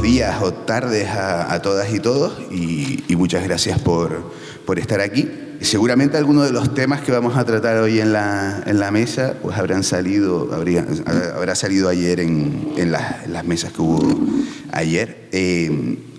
buenos días o tardes a todas y todos y muchas gracias por estar aquí. Seguramente algunos de los temas que vamos a tratar hoy en la mesa pues habrá salido ayer en las mesas que hubo ayer.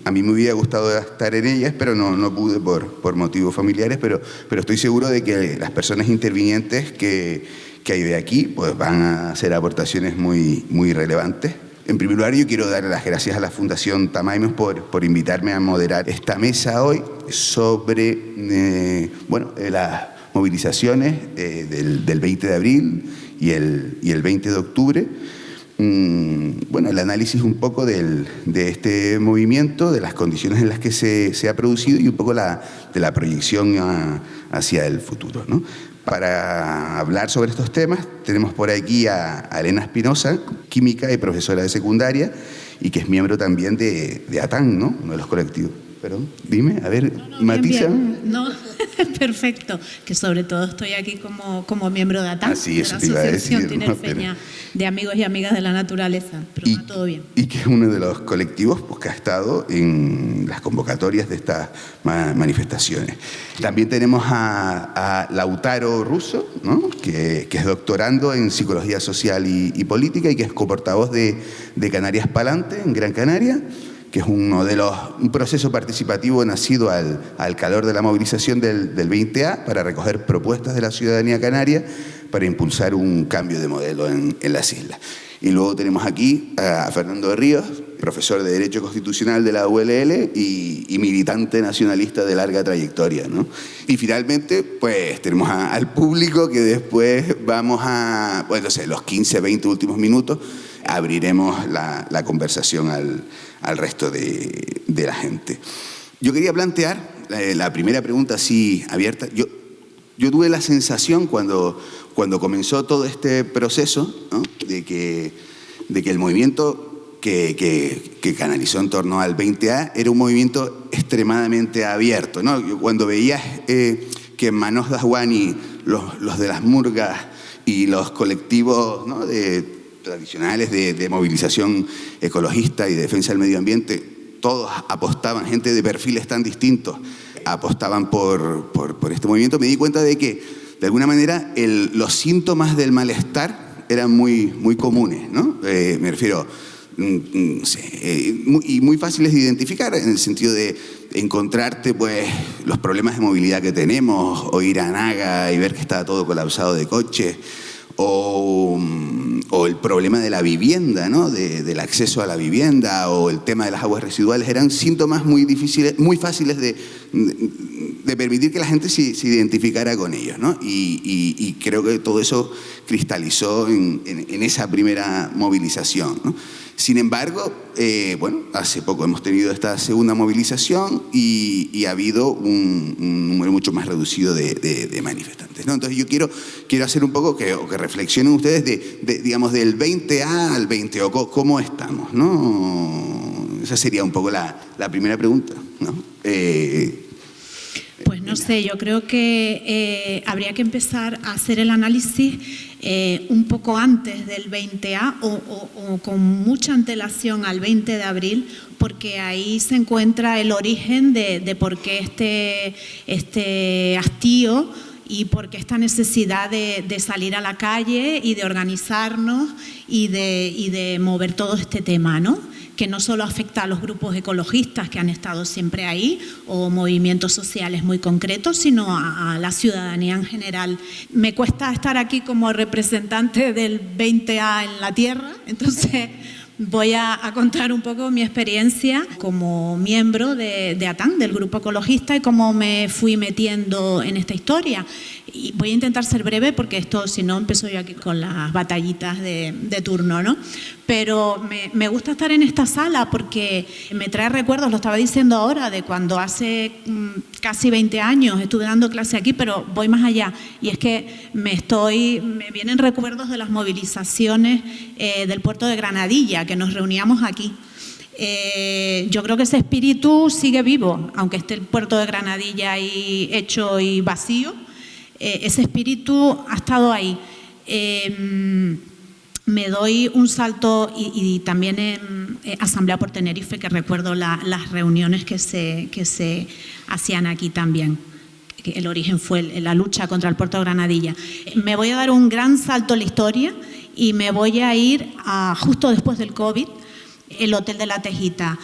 A mí me hubiera gustado estar en ellas, pero no pude por motivos familiares, pero estoy seguro de que las personas intervinientes que hay de aquí pues van a hacer aportaciones muy relevantes. En primer lugar, yo quiero dar las gracias a la Fundación Tamaimos por invitarme a moderar esta mesa hoy sobre las movilizaciones del 20 de abril y el 20 de octubre. El análisis un poco de este movimiento, de las condiciones en las que se ha producido y un poco de la proyección hacia el futuro, ¿no? Para hablar sobre estos temas tenemos por aquí a Elena Espinosa, química y profesora de secundaria y que es miembro también de ATAN, ¿no? Uno de los colectivos. Perdón, dime, a ver, matiza. Bien. No, perfecto, que sobre todo estoy aquí como miembro de ATAN, sí, de la Asociación Tinerfeña de Amigos y Amigas de la Naturaleza, pero va todo bien. Y que es uno de los colectivos pues, que ha estado en las convocatorias de estas manifestaciones. También tenemos a Lautaro Russo, ¿no? que es doctorando en Psicología Social y Política y que es coportavoz de Canarias Pa'lante en Gran Canaria, que es un proceso participativo nacido al calor de la movilización del 20A para recoger propuestas de la ciudadanía canaria para impulsar un cambio de modelo en las islas. Y luego tenemos aquí a Fernando de Ríos, profesor de Derecho Constitucional de la ULL y militante nacionalista de larga trayectoria, ¿no? Y finalmente, pues tenemos al público que después vamos a, los 15, 20 últimos minutos, abriremos la conversación al resto de la gente. Yo quería plantear la primera pregunta así abierta. Yo tuve la sensación cuando comenzó todo este proceso, ¿no? de que el movimiento que canalizó en torno al 20A era un movimiento extremadamente abierto, ¿no? Yo cuando veía que Manos Daswani, los de las murgas y los colectivos, ¿no? tradicionales de movilización ecologista y de defensa del medio ambiente, todos apostaban, gente de perfiles tan distintos, apostaban por este movimiento, me di cuenta de que, de alguna manera, los síntomas del malestar eran muy comunes, ¿no? Me refiero, y muy fáciles de identificar, en el sentido de encontrarte pues, los problemas de movilidad que tenemos, o ir a Naga y ver que está todo colapsado de coches, o el problema de la vivienda, ¿no? del acceso a la vivienda, o el tema de las aguas residuales, eran síntomas muy difíciles, muy fáciles de permitir que la gente se identificara con ellos, ¿no? Y creo que todo eso cristalizó en esa primera movilización, ¿no? Sin embargo, hace poco hemos tenido esta segunda movilización y ha habido un número mucho más reducido de manifestantes, ¿no? Entonces yo quiero hacer un poco que reflexionen ustedes digamos, del 20A al 20, o cómo estamos, ¿no? Esa sería un poco la primera pregunta, ¿no? Pues no sé, yo creo que habría que empezar a hacer el análisis un poco antes del 20A o con mucha antelación al 20 de abril, porque ahí se encuentra el origen de por qué este hastío y por qué esta necesidad de salir a la calle y de organizarnos y de mover todo este tema, ¿no? Que no solo afecta a los grupos ecologistas que han estado siempre ahí o movimientos sociales muy concretos, sino a la ciudadanía en general. Me cuesta estar aquí como representante del 20A en la tierra, entonces voy a contar un poco mi experiencia como miembro de ATAN, del grupo ecologista, y cómo me fui metiendo en esta historia. Y voy a intentar ser breve porque esto, si no, empiezo yo aquí con las batallitas de turno, ¿no? Pero me gusta estar en esta sala porque me trae recuerdos, lo estaba diciendo ahora, de cuando hace casi 20 años estuve dando clase aquí, pero voy más allá. Y es que me vienen recuerdos de las movilizaciones del puerto de Granadilla, que nos reuníamos aquí. Yo creo que ese espíritu sigue vivo, aunque esté el puerto de Granadilla ahí hecho y vacío. Ese espíritu ha estado ahí. me doy un salto y también en Asamblea por Tenerife, que recuerdo las reuniones que se hacían aquí también. El origen fue la lucha contra el puerto de Granadilla. Me voy a dar un gran salto en la historia y me voy a ir a justo después del COVID, el Hotel de la Tejita.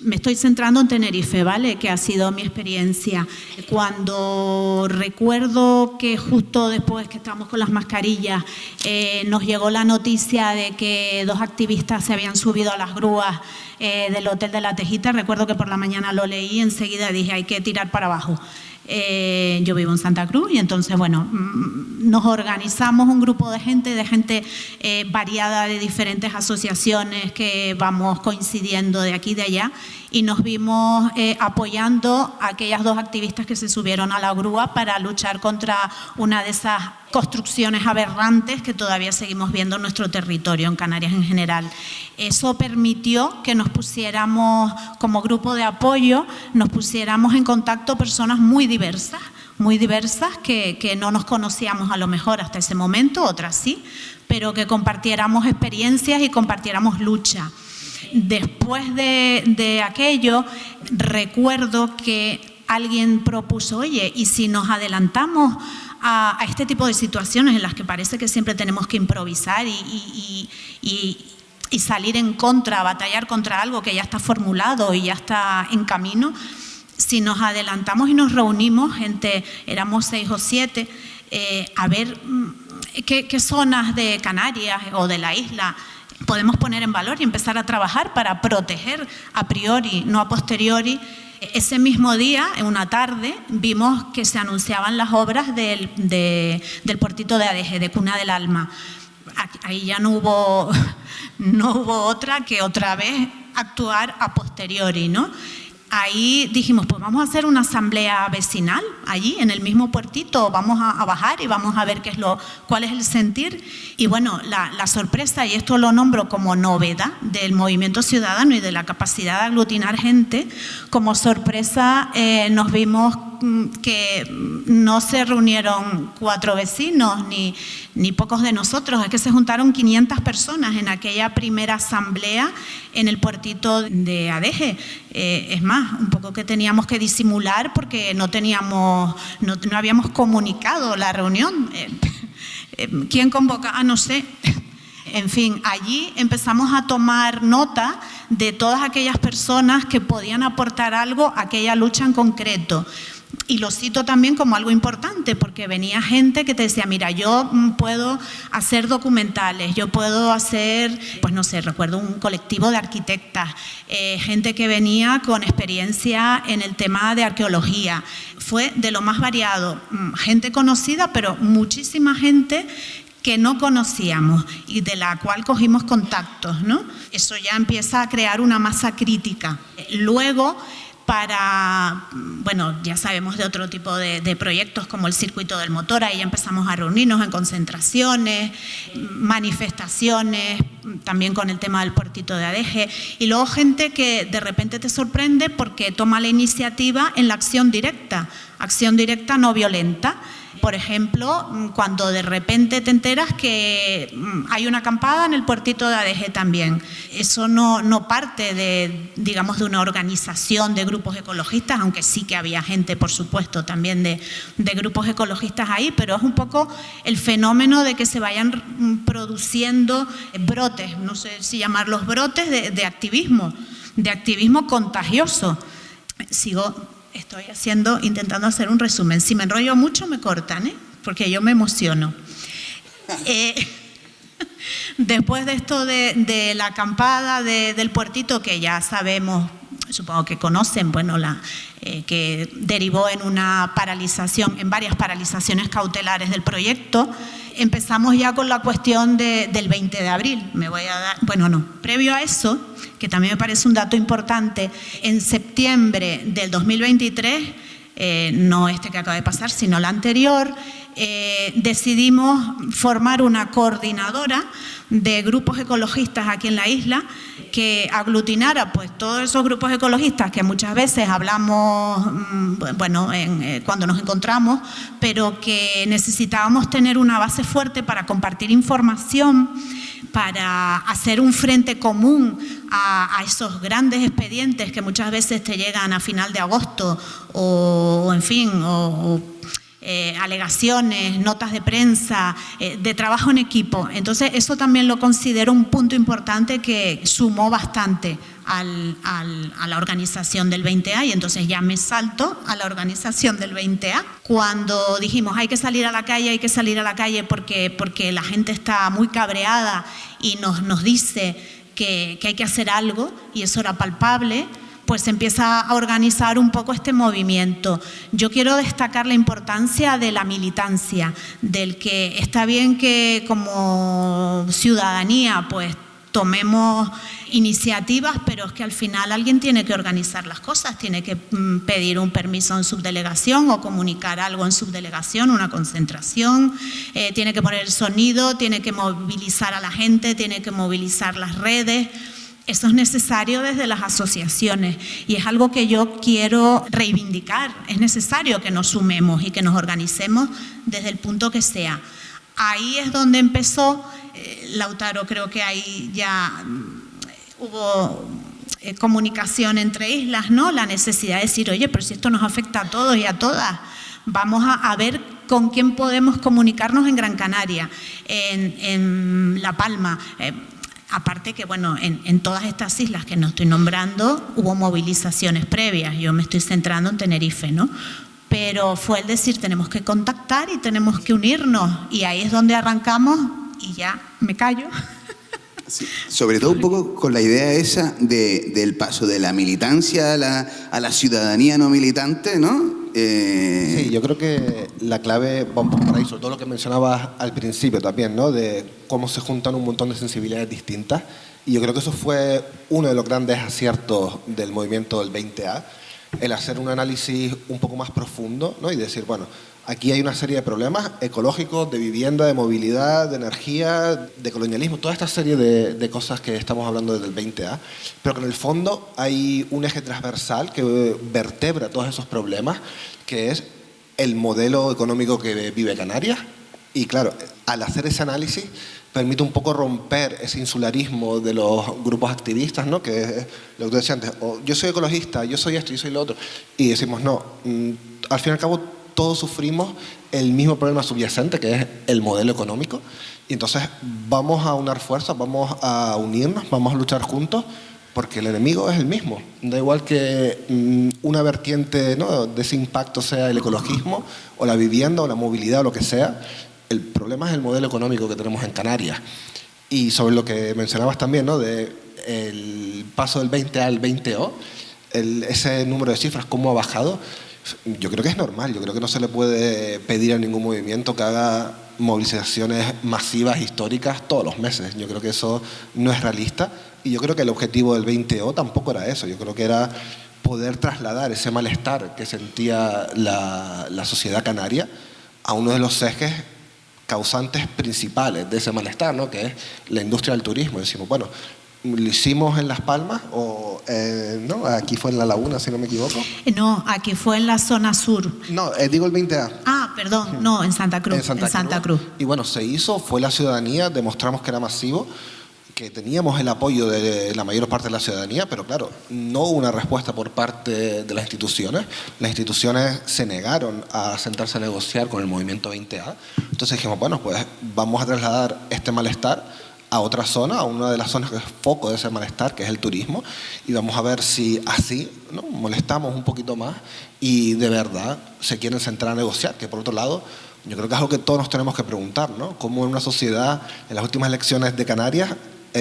Me estoy centrando en Tenerife, ¿vale? Que ha sido mi experiencia. Cuando recuerdo que justo después que estábamos con las mascarillas, nos llegó la noticia de que 2 activistas se habían subido a las grúas del Hotel de la Tejita. Recuerdo que por la mañana lo leí y enseguida dije, hay que tirar para abajo. Yo vivo en Santa Cruz y entonces, bueno, nos organizamos un grupo de gente variada de diferentes asociaciones que vamos coincidiendo de aquí y de allá y nos vimos apoyando a aquellas 2 activistas que se subieron a la grúa para luchar contra una de esas construcciones aberrantes que todavía seguimos viendo en nuestro territorio, en Canarias en general. Eso permitió que nos pusiéramos, como grupo de apoyo, nos pusiéramos en contacto personas muy diversas que no nos conocíamos a lo mejor hasta ese momento, otras sí, pero que compartiéramos experiencias y compartiéramos lucha. Después de aquello, recuerdo que alguien propuso, oye, ¿y si nos adelantamos a este tipo de situaciones en las que parece que siempre tenemos que improvisar y salir en contra, batallar contra algo que ya está formulado y ya está en camino? Si nos adelantamos y nos reunimos, éramos 6 o 7, a ver qué zonas de Canarias o de la isla podemos poner en valor y empezar a trabajar para proteger a priori, no a posteriori. Ese mismo día, en una tarde, vimos que se anunciaban las obras del puertito de Adeje, de Cuna del Alma. Ahí ya no hubo otra que otra vez actuar a posteriori, ¿no? Ahí dijimos, pues vamos a hacer una asamblea vecinal allí, en el mismo puertito, vamos a bajar y vamos a ver cuál es el sentir. Y bueno, la sorpresa, y esto lo nombro como novedad del movimiento ciudadano y de la capacidad de aglutinar gente, como sorpresa nos vimos que no se reunieron 4 vecinos ni pocos de nosotros, es que se juntaron 500 personas en aquella primera asamblea en el puertito de Adeje. Es más, un poco que teníamos que disimular porque no habíamos comunicado la reunión. ¿Quién convoca? No sé. En fin, allí empezamos a tomar nota de todas aquellas personas que podían aportar algo a aquella lucha en concreto. Y lo cito también como algo importante, porque venía gente que te decía, mira, yo puedo hacer documentales, yo puedo hacer, pues no sé, recuerdo un colectivo de arquitectas, gente que venía con experiencia en el tema de arqueología. Fue de lo más variado, gente conocida, pero muchísima gente que no conocíamos y de la cual cogimos contactos, ¿no? Eso ya empieza a crear una masa crítica. Luego, bueno, ya sabemos de otro tipo de proyectos como el Circuito del Motor, ahí ya empezamos a reunirnos en concentraciones, manifestaciones, también con el tema del puertito de Adeje, y luego gente que de repente te sorprende porque toma la iniciativa en la acción directa no violenta. Por ejemplo, cuando de repente te enteras que hay una acampada en el puertito de Adeje también. Eso no parte de una organización de grupos ecologistas, aunque sí que había gente, por supuesto, también de grupos ecologistas ahí, pero es un poco el fenómeno de que se vayan produciendo brotes, no sé si llamarlos brotes, de activismo contagioso. Estoy intentando hacer un resumen. Si me enrollo mucho, me cortan, porque yo me emociono. Después de esto de la acampada del puertito, que ya sabemos, supongo que conocen, bueno, que derivó en en varias paralizaciones cautelares del proyecto, empezamos ya con la cuestión del 20 de abril. Previo a eso, que también me parece un dato importante, en septiembre del 2023, no este que acaba de pasar, sino el anterior, decidimos formar una coordinadora de grupos ecologistas aquí en la isla que aglutinara pues todos esos grupos ecologistas que muchas veces hablamos cuando nos encontramos, pero que necesitábamos tener una base fuerte para compartir información, para hacer un frente común a esos grandes expedientes que muchas veces te llegan a final de agosto o en fin, alegaciones, notas de prensa, de trabajo en equipo. Entonces, eso también lo considero un punto importante que sumó bastante a la organización del 20A, y entonces ya me salto a la organización del 20A. Cuando dijimos hay que salir a la calle porque la gente está muy cabreada y nos dice que hay que hacer algo, y eso era palpable, pues se empieza a organizar un poco este movimiento. Yo quiero destacar la importancia de la militancia, del que está bien que como ciudadanía pues tomemos iniciativas, pero es que al final alguien tiene que organizar las cosas, tiene que pedir un permiso en subdelegación o comunicar algo en subdelegación, una concentración, tiene que poner el sonido, tiene que movilizar a la gente, tiene que movilizar las redes. Eso es necesario desde las asociaciones y es algo que yo quiero reivindicar. Es necesario que nos sumemos y que nos organicemos desde el punto que sea. Ahí es donde empezó, Lautaro, creo que ahí ya hubo comunicación entre islas, ¿no? La necesidad de decir, oye, pero si esto nos afecta a todos y a todas, vamos a ver con quién podemos comunicarnos en Gran Canaria, en La Palma. Aparte que, bueno, en todas estas islas que no estoy nombrando hubo movilizaciones previas. Yo me estoy centrando en Tenerife, ¿no? Pero fue el decir, tenemos que contactar y tenemos que unirnos. Y ahí es donde arrancamos y ya me callo. Sí, sobre todo un poco con la idea esa del paso de la militancia a la ciudadanía no militante, ¿no? Sí, yo creo que la clave va un poco por ahí, sobre todo lo que mencionabas al principio también, ¿no? De cómo se juntan un montón de sensibilidades distintas. Y yo creo que eso fue uno de los grandes aciertos del movimiento del 20A, el hacer un análisis un poco más profundo, ¿no? Y decir, bueno, aquí hay una serie de problemas ecológicos, de vivienda, de movilidad, de energía, de colonialismo, toda esta serie de cosas que estamos hablando desde el 20A, pero que en el fondo hay un eje transversal que vertebra todos esos problemas, que es el modelo económico que vive Canarias. Y claro, al hacer ese análisis permite un poco romper ese insularismo de los grupos activistas, ¿no? Que es lo que tú decías antes, yo soy ecologista, yo soy esto, yo soy lo otro, y decimos, no, al fin y al cabo todos sufrimos el mismo problema subyacente, que es el modelo económico, y entonces vamos a unar fuerzas, vamos a unirnos, vamos a luchar juntos, porque el enemigo es el mismo. Da igual que una vertiente, ¿no?, de ese impacto sea el ecologismo, o la vivienda, o la movilidad, o lo que sea. El problema es el modelo económico que tenemos en Canarias. Y sobre lo que mencionabas también, ¿no?, de el paso del 20A al 20O, ese número de cifras, cómo ha bajado. Yo creo que es normal, yo creo que no se le puede pedir a ningún movimiento que haga movilizaciones masivas, históricas, todos los meses. Yo creo que eso no es realista, y yo creo que el objetivo del 20O tampoco era eso. Yo creo que era poder trasladar ese malestar que sentía la sociedad canaria a uno de los ejes causantes principales de ese malestar, ¿no?, que es la industria del turismo. Decimos, bueno, lo hicimos en Las Palmas, o no, aquí fue en La Laguna, si no me equivoco. No, aquí fue en la zona sur. No, digo el 20A. Ah, perdón, no, en Santa Cruz. En Santa Cruz. Y bueno, se hizo, fue la ciudadanía, demostramos que era masivo, que teníamos el apoyo de la mayor parte de la ciudadanía, pero claro, no hubo una respuesta por parte de las instituciones. Las instituciones se negaron a sentarse a negociar con el movimiento 20A. Entonces dijimos, bueno, pues vamos a trasladar este malestar a otra zona, a una de las zonas que es foco de ese malestar, que es el turismo, y vamos a ver si así, ¿no?, molestamos un poquito más y de verdad se quieren sentar a negociar, que por otro lado, yo creo que es algo que todos nos tenemos que preguntar, ¿no? Cómo en una sociedad, en las últimas elecciones de Canarias,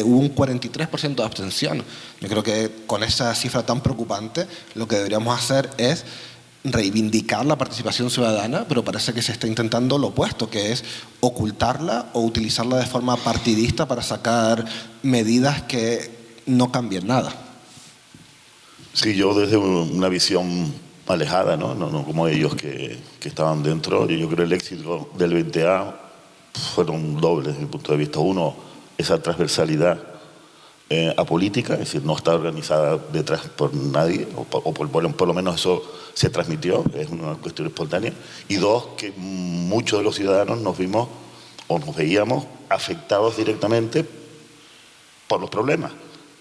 hubo un 43% de abstención. Yo creo que con esa cifra tan preocupante, lo que deberíamos hacer es reivindicar la participación ciudadana, pero parece que se está intentando lo opuesto, que es ocultarla o utilizarla de forma partidista para sacar medidas que no cambien nada. Sí, yo desde una visión alejada, no como ellos que estaban dentro, yo creo que el éxito del 20A fueron dobles desde mi punto de vista. Uno, esa transversalidad apolítica, es decir, no está organizada detrás por nadie, o por lo menos eso se transmitió, es una cuestión espontánea. Y dos, que muchos de los ciudadanos nos vimos o nos veíamos afectados directamente por los problemas,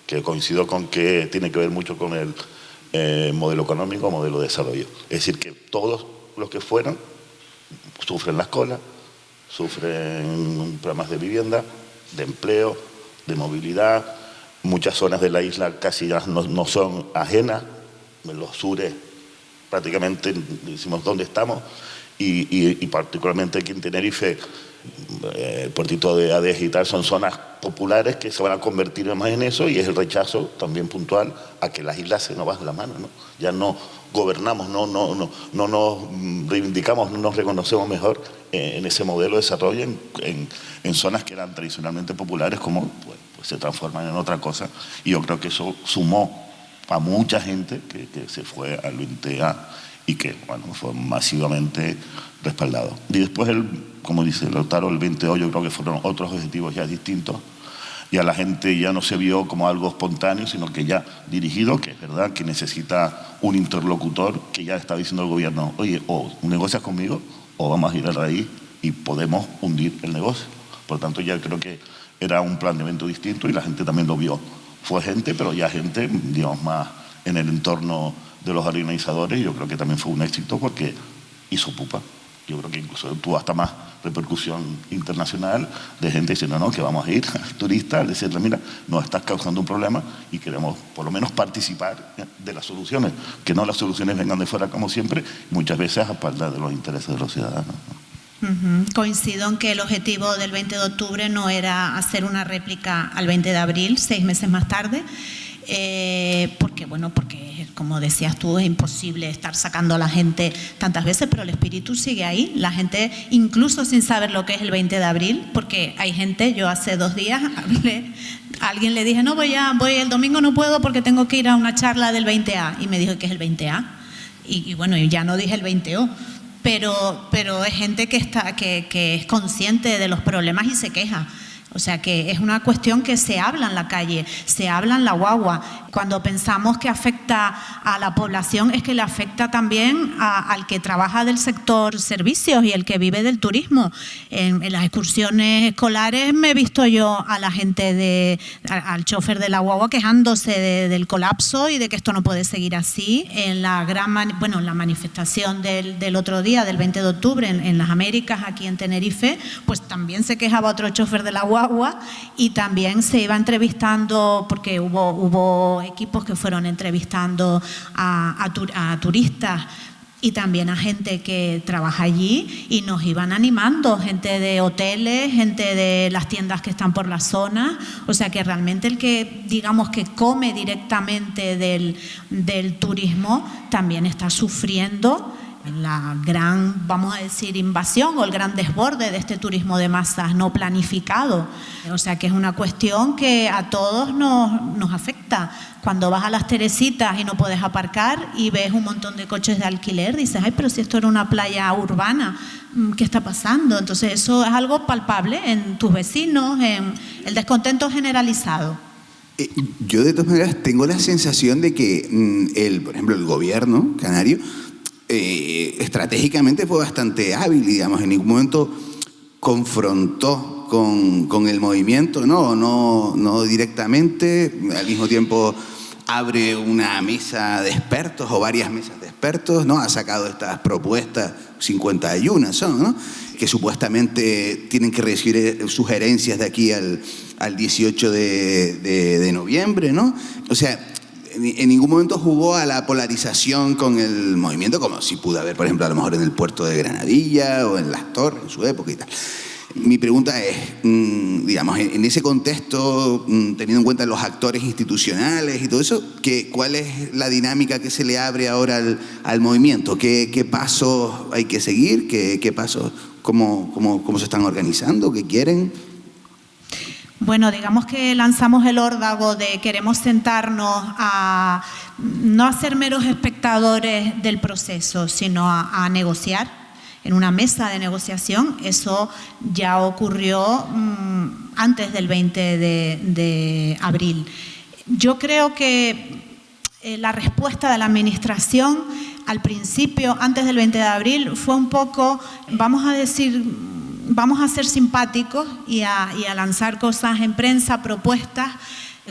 que coincido con que tiene que ver mucho con el modelo económico, modelo de desarrollo. Es decir, que todos los que fueron sufren las colas, sufren problemas de vivienda, de empleo, de movilidad. Muchas zonas de la isla casi ya no son ajenas, en los sures prácticamente decimos dónde estamos, y particularmente aquí en Tenerife, el puertito de Adés y tal, son zonas populares que se van a convertir más en eso, y es el rechazo también puntual a que las islas se nos van de la mano, ¿no? Ya no gobernamos, no nos reivindicamos, no nos reconocemos mejor en ese modelo de desarrollo en zonas que eran tradicionalmente populares, como pues se transforman en otra cosa, y yo creo que eso sumó a mucha gente que se fue al 20A y que, bueno, fue masivamente respaldado. Y después, como dice Lautaro, el 20O yo creo que fueron otros objetivos ya distintos. Ya la gente ya no se vio como algo espontáneo, sino que ya dirigido, que es verdad que necesita un interlocutor, que ya está diciendo el gobierno, oye, o negocias conmigo o vamos a ir a raíz y podemos hundir el negocio. Por lo tanto, ya creo que era un planteamiento distinto y la gente también lo vio. Fue gente, pero ya gente, digamos, más en el entorno de los organizadores. Yo creo que también fue un éxito porque hizo pupa. Yo creo que incluso tuvo hasta más repercusión internacional de gente diciendo, no, que vamos a ir turistas, decirle, mira, nos estás causando un problema y queremos por lo menos participar de las soluciones, que no las soluciones vengan de fuera como siempre, muchas veces a espaldas de los intereses de los ciudadanos. Coincido en que el objetivo del 20 de octubre no era hacer una réplica al 20 de abril, 6 meses más tarde, porque como decías tú, es imposible estar sacando a la gente tantas veces, pero el espíritu sigue ahí. La gente, incluso sin saber lo que es el 20 de abril, porque hay gente, yo hace 2 días a alguien le dije, no, voy el domingo no puedo porque tengo que ir a una charla del 20A, y me dijo, ¿qué es el 20A? Y bueno, ya no dije el 20O. Pero es gente que es consciente de los problemas y se queja. O sea que es una cuestión que se habla en la calle, se habla en la guagua. Cuando pensamos que afecta a la población, es que le afecta también al que trabaja del sector servicios y el que vive del turismo. En las excursiones escolares me he visto yo a la gente, al chofer de la guagua quejándose del colapso y de que esto no puede seguir así. En la la manifestación del otro día, del 20 de octubre, en las Américas, aquí en Tenerife, pues también se quejaba otro chofer de la guagua y también se iba entrevistando, porque hubo equipos que fueron entrevistando a turistas y también a gente que trabaja allí, y nos iban animando, gente de hoteles, gente de las tiendas que están por la zona. O sea que realmente el que, digamos, que come directamente del turismo también está sufriendo la gran, vamos a decir, invasión o el gran desborde de este turismo de masas no planificado. O sea que es una cuestión que a todos nos afecta. Cuando vas a las Teresitas y no puedes aparcar y ves un montón de coches de alquiler, dices, ay, pero si esto era una playa urbana, ¿qué está pasando? Entonces eso es algo palpable en tus vecinos, en el descontento generalizado. Yo de todas maneras tengo la sensación de que por ejemplo, el gobierno canario estratégicamente fue bastante hábil, digamos, en ningún momento confrontó con el movimiento, no directamente, al mismo tiempo abre una mesa de expertos o varias mesas de expertos, ¿no? Ha sacado estas propuestas, 51 son, ¿no? Que supuestamente tienen que recibir sugerencias de aquí al 18 de noviembre, ¿no? O sea, en ningún momento jugó a la polarización con el movimiento, como si pudo haber, por ejemplo, a lo mejor en el puerto de Granadilla o en Las Torres, en su época y tal. Mi pregunta es, digamos, en ese contexto, teniendo en cuenta los actores institucionales y todo eso, ¿cuál es la dinámica que se le abre ahora al movimiento? ¿Qué pasos hay que seguir? ¿Qué pasos, cómo se están organizando? ¿Qué quieren? Bueno, digamos que lanzamos el órdago de queremos sentarnos a no a ser meros espectadores del proceso, sino a negociar en una mesa de negociación. Eso ya ocurrió antes del 20 de abril. Yo creo que la respuesta de la administración al principio, antes del 20 de abril, fue un poco, vamos a decir, vamos a ser simpáticos y a lanzar cosas en prensa, propuestas,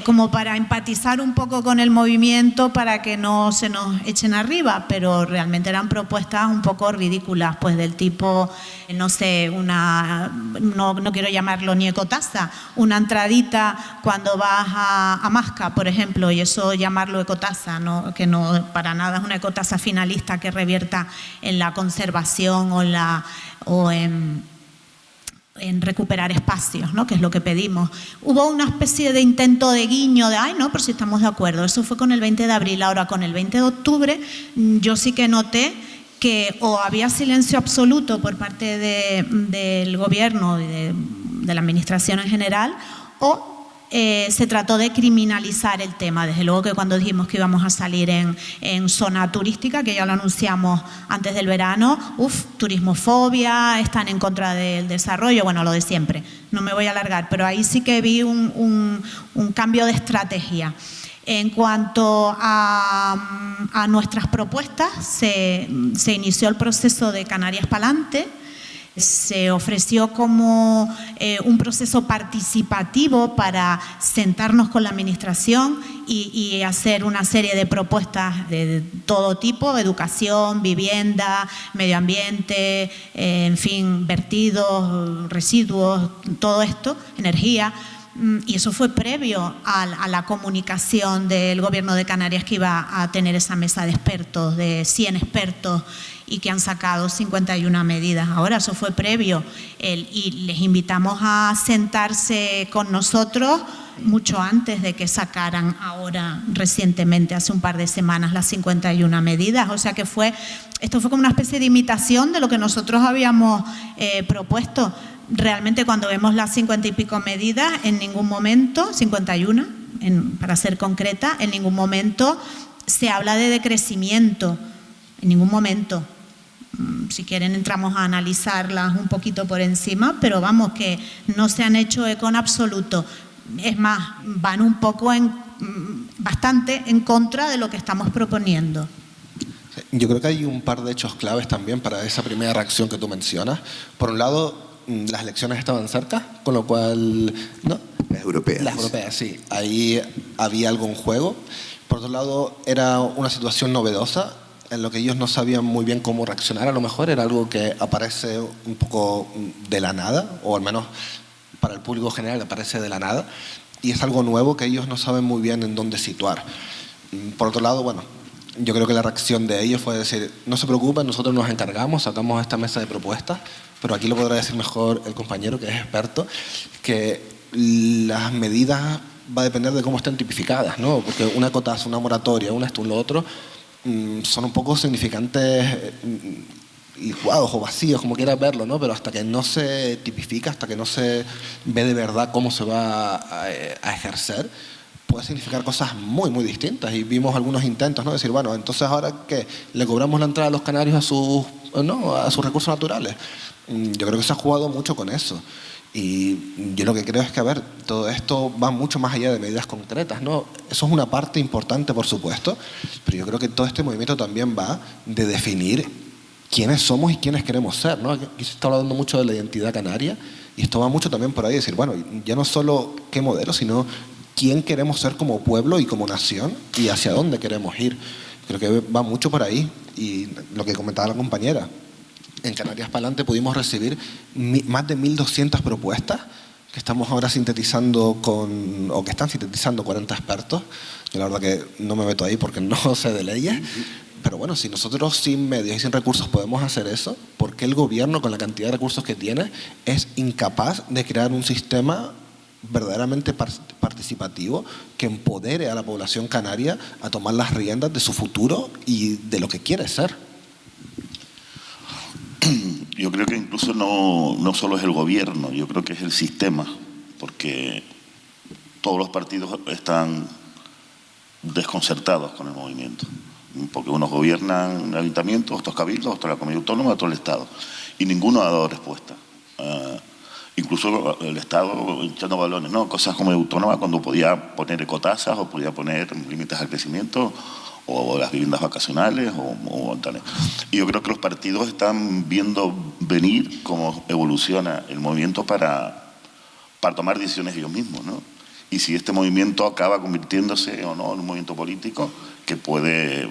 como para empatizar un poco con el movimiento, para que no se nos echen arriba, pero realmente eran propuestas un poco ridículas, pues del tipo, no sé, no quiero llamarlo ni ecotasa, una entradita cuando vas a Masca, por ejemplo, y eso llamarlo ecotasa, ¿no? Que no para nada es una ecotasa finalista que revierta en la conservación o en recuperar espacios, ¿no? Que es lo que pedimos. Hubo una especie de intento de guiño de, ay, no, pero si estamos de acuerdo. Eso fue con el 20 de abril. Ahora, con el 20 de octubre, yo sí que noté que o había silencio absoluto por parte del gobierno y de la administración en general, o se trató de criminalizar el tema. Desde luego que cuando dijimos que íbamos a salir en zona turística, que ya lo anunciamos antes del verano, turismofobia, están en contra del desarrollo, bueno, lo de siempre, no me voy a alargar, pero ahí sí que vi un cambio de estrategia. En cuanto a nuestras propuestas, se inició el proceso de Canarias Pa'lante. Se ofreció como un proceso participativo para sentarnos con la administración y hacer una serie de propuestas de todo tipo: educación, vivienda, medio ambiente, en fin, vertidos, residuos, todo esto, energía. Y eso fue previo a la comunicación del Gobierno de Canarias, que iba a tener esa mesa de expertos, de 100 expertos, y que han sacado 51 medidas. Ahora, eso fue previo. Y les invitamos a sentarse con nosotros mucho antes de que sacaran ahora, recientemente, hace un par de semanas, las 51 medidas. O sea que esto fue como una especie de imitación de lo que nosotros habíamos propuesto. Realmente, cuando vemos las 50 y pico medidas, en ningún momento, 51, para ser concreta, en ningún momento se habla de decrecimiento, en ningún momento. Si quieren entramos a analizarlas un poquito por encima, pero vamos, que no se han hecho eco en absoluto. Es más, van un poco bastante en contra de lo que estamos proponiendo. Yo creo que hay un par de hechos claves también para esa primera reacción que tú mencionas. Por un lado, las elecciones estaban cerca, con lo cual, ¿no? Las europeas. Las europeas, sí. Ahí había algo en juego. Por otro lado, era una situación novedosa en lo que ellos no sabían muy bien cómo reaccionar. A lo mejor era algo que aparece un poco de la nada, o al menos para el público general aparece de la nada, y es algo nuevo que ellos no saben muy bien en dónde situar. Por otro lado, bueno, yo creo que la reacción de ellos fue decir, no se preocupen, nosotros nos encargamos, sacamos esta mesa de propuestas, pero aquí lo podrá decir mejor el compañero que es experto, que las medidas va a depender de cómo estén tipificadas, ¿no? Porque una cotasa, una moratoria, esto, lo otro, son un poco significantes, licuados o vacíos, como quieras verlo, ¿no? Pero hasta que no se tipifica, hasta que no se ve de verdad cómo se va a ejercer, puede significar cosas muy, muy distintas. Y vimos algunos intentos, ¿no? Decir, bueno, entonces ahora ¿qué? ¿Le cobramos la entrada a los canarios a sus recursos naturales? Yo creo que se ha jugado mucho con eso. Y yo lo que creo es que, a ver, todo esto va mucho más allá de medidas concretas, ¿no? Eso es una parte importante, por supuesto, pero yo creo que todo este movimiento también va de definir quiénes somos y quiénes queremos ser, ¿no? Aquí se está hablando mucho de la identidad canaria y esto va mucho también por ahí, decir, bueno, ya no solo qué modelo, sino quién queremos ser como pueblo y como nación y hacia dónde queremos ir. Creo que va mucho por ahí. Y lo que comentaba la compañera, en Canarias Pa'lante pudimos recibir más de 1.200 propuestas que estamos ahora sintetizando o que están sintetizando 40 expertos. Yo la verdad que no me meto ahí porque no sé de leyes, pero bueno, si nosotros sin medios y sin recursos podemos hacer eso, ¿por qué el gobierno, con la cantidad de recursos que tiene, es incapaz de crear un sistema verdaderamente participativo que empodere a la población canaria a tomar las riendas de su futuro y de lo que quiere ser? Yo creo que incluso no solo es el gobierno, yo creo que es el sistema, porque todos los partidos están desconcertados con el movimiento, porque unos gobiernan ayuntamientos, otros cabildos, otros la comunidad autónoma, otros el Estado, y ninguno ha dado respuesta. Incluso el Estado echando balones, ¿no? Cosas como el autónoma, cuando podía poner ecotasas o podía poner límites al crecimiento o las viviendas vacacionales o montones. Y yo creo que los partidos están viendo venir cómo evoluciona el movimiento para tomar decisiones ellos mismos, ¿no? Y si este movimiento acaba convirtiéndose o no en un movimiento político que puede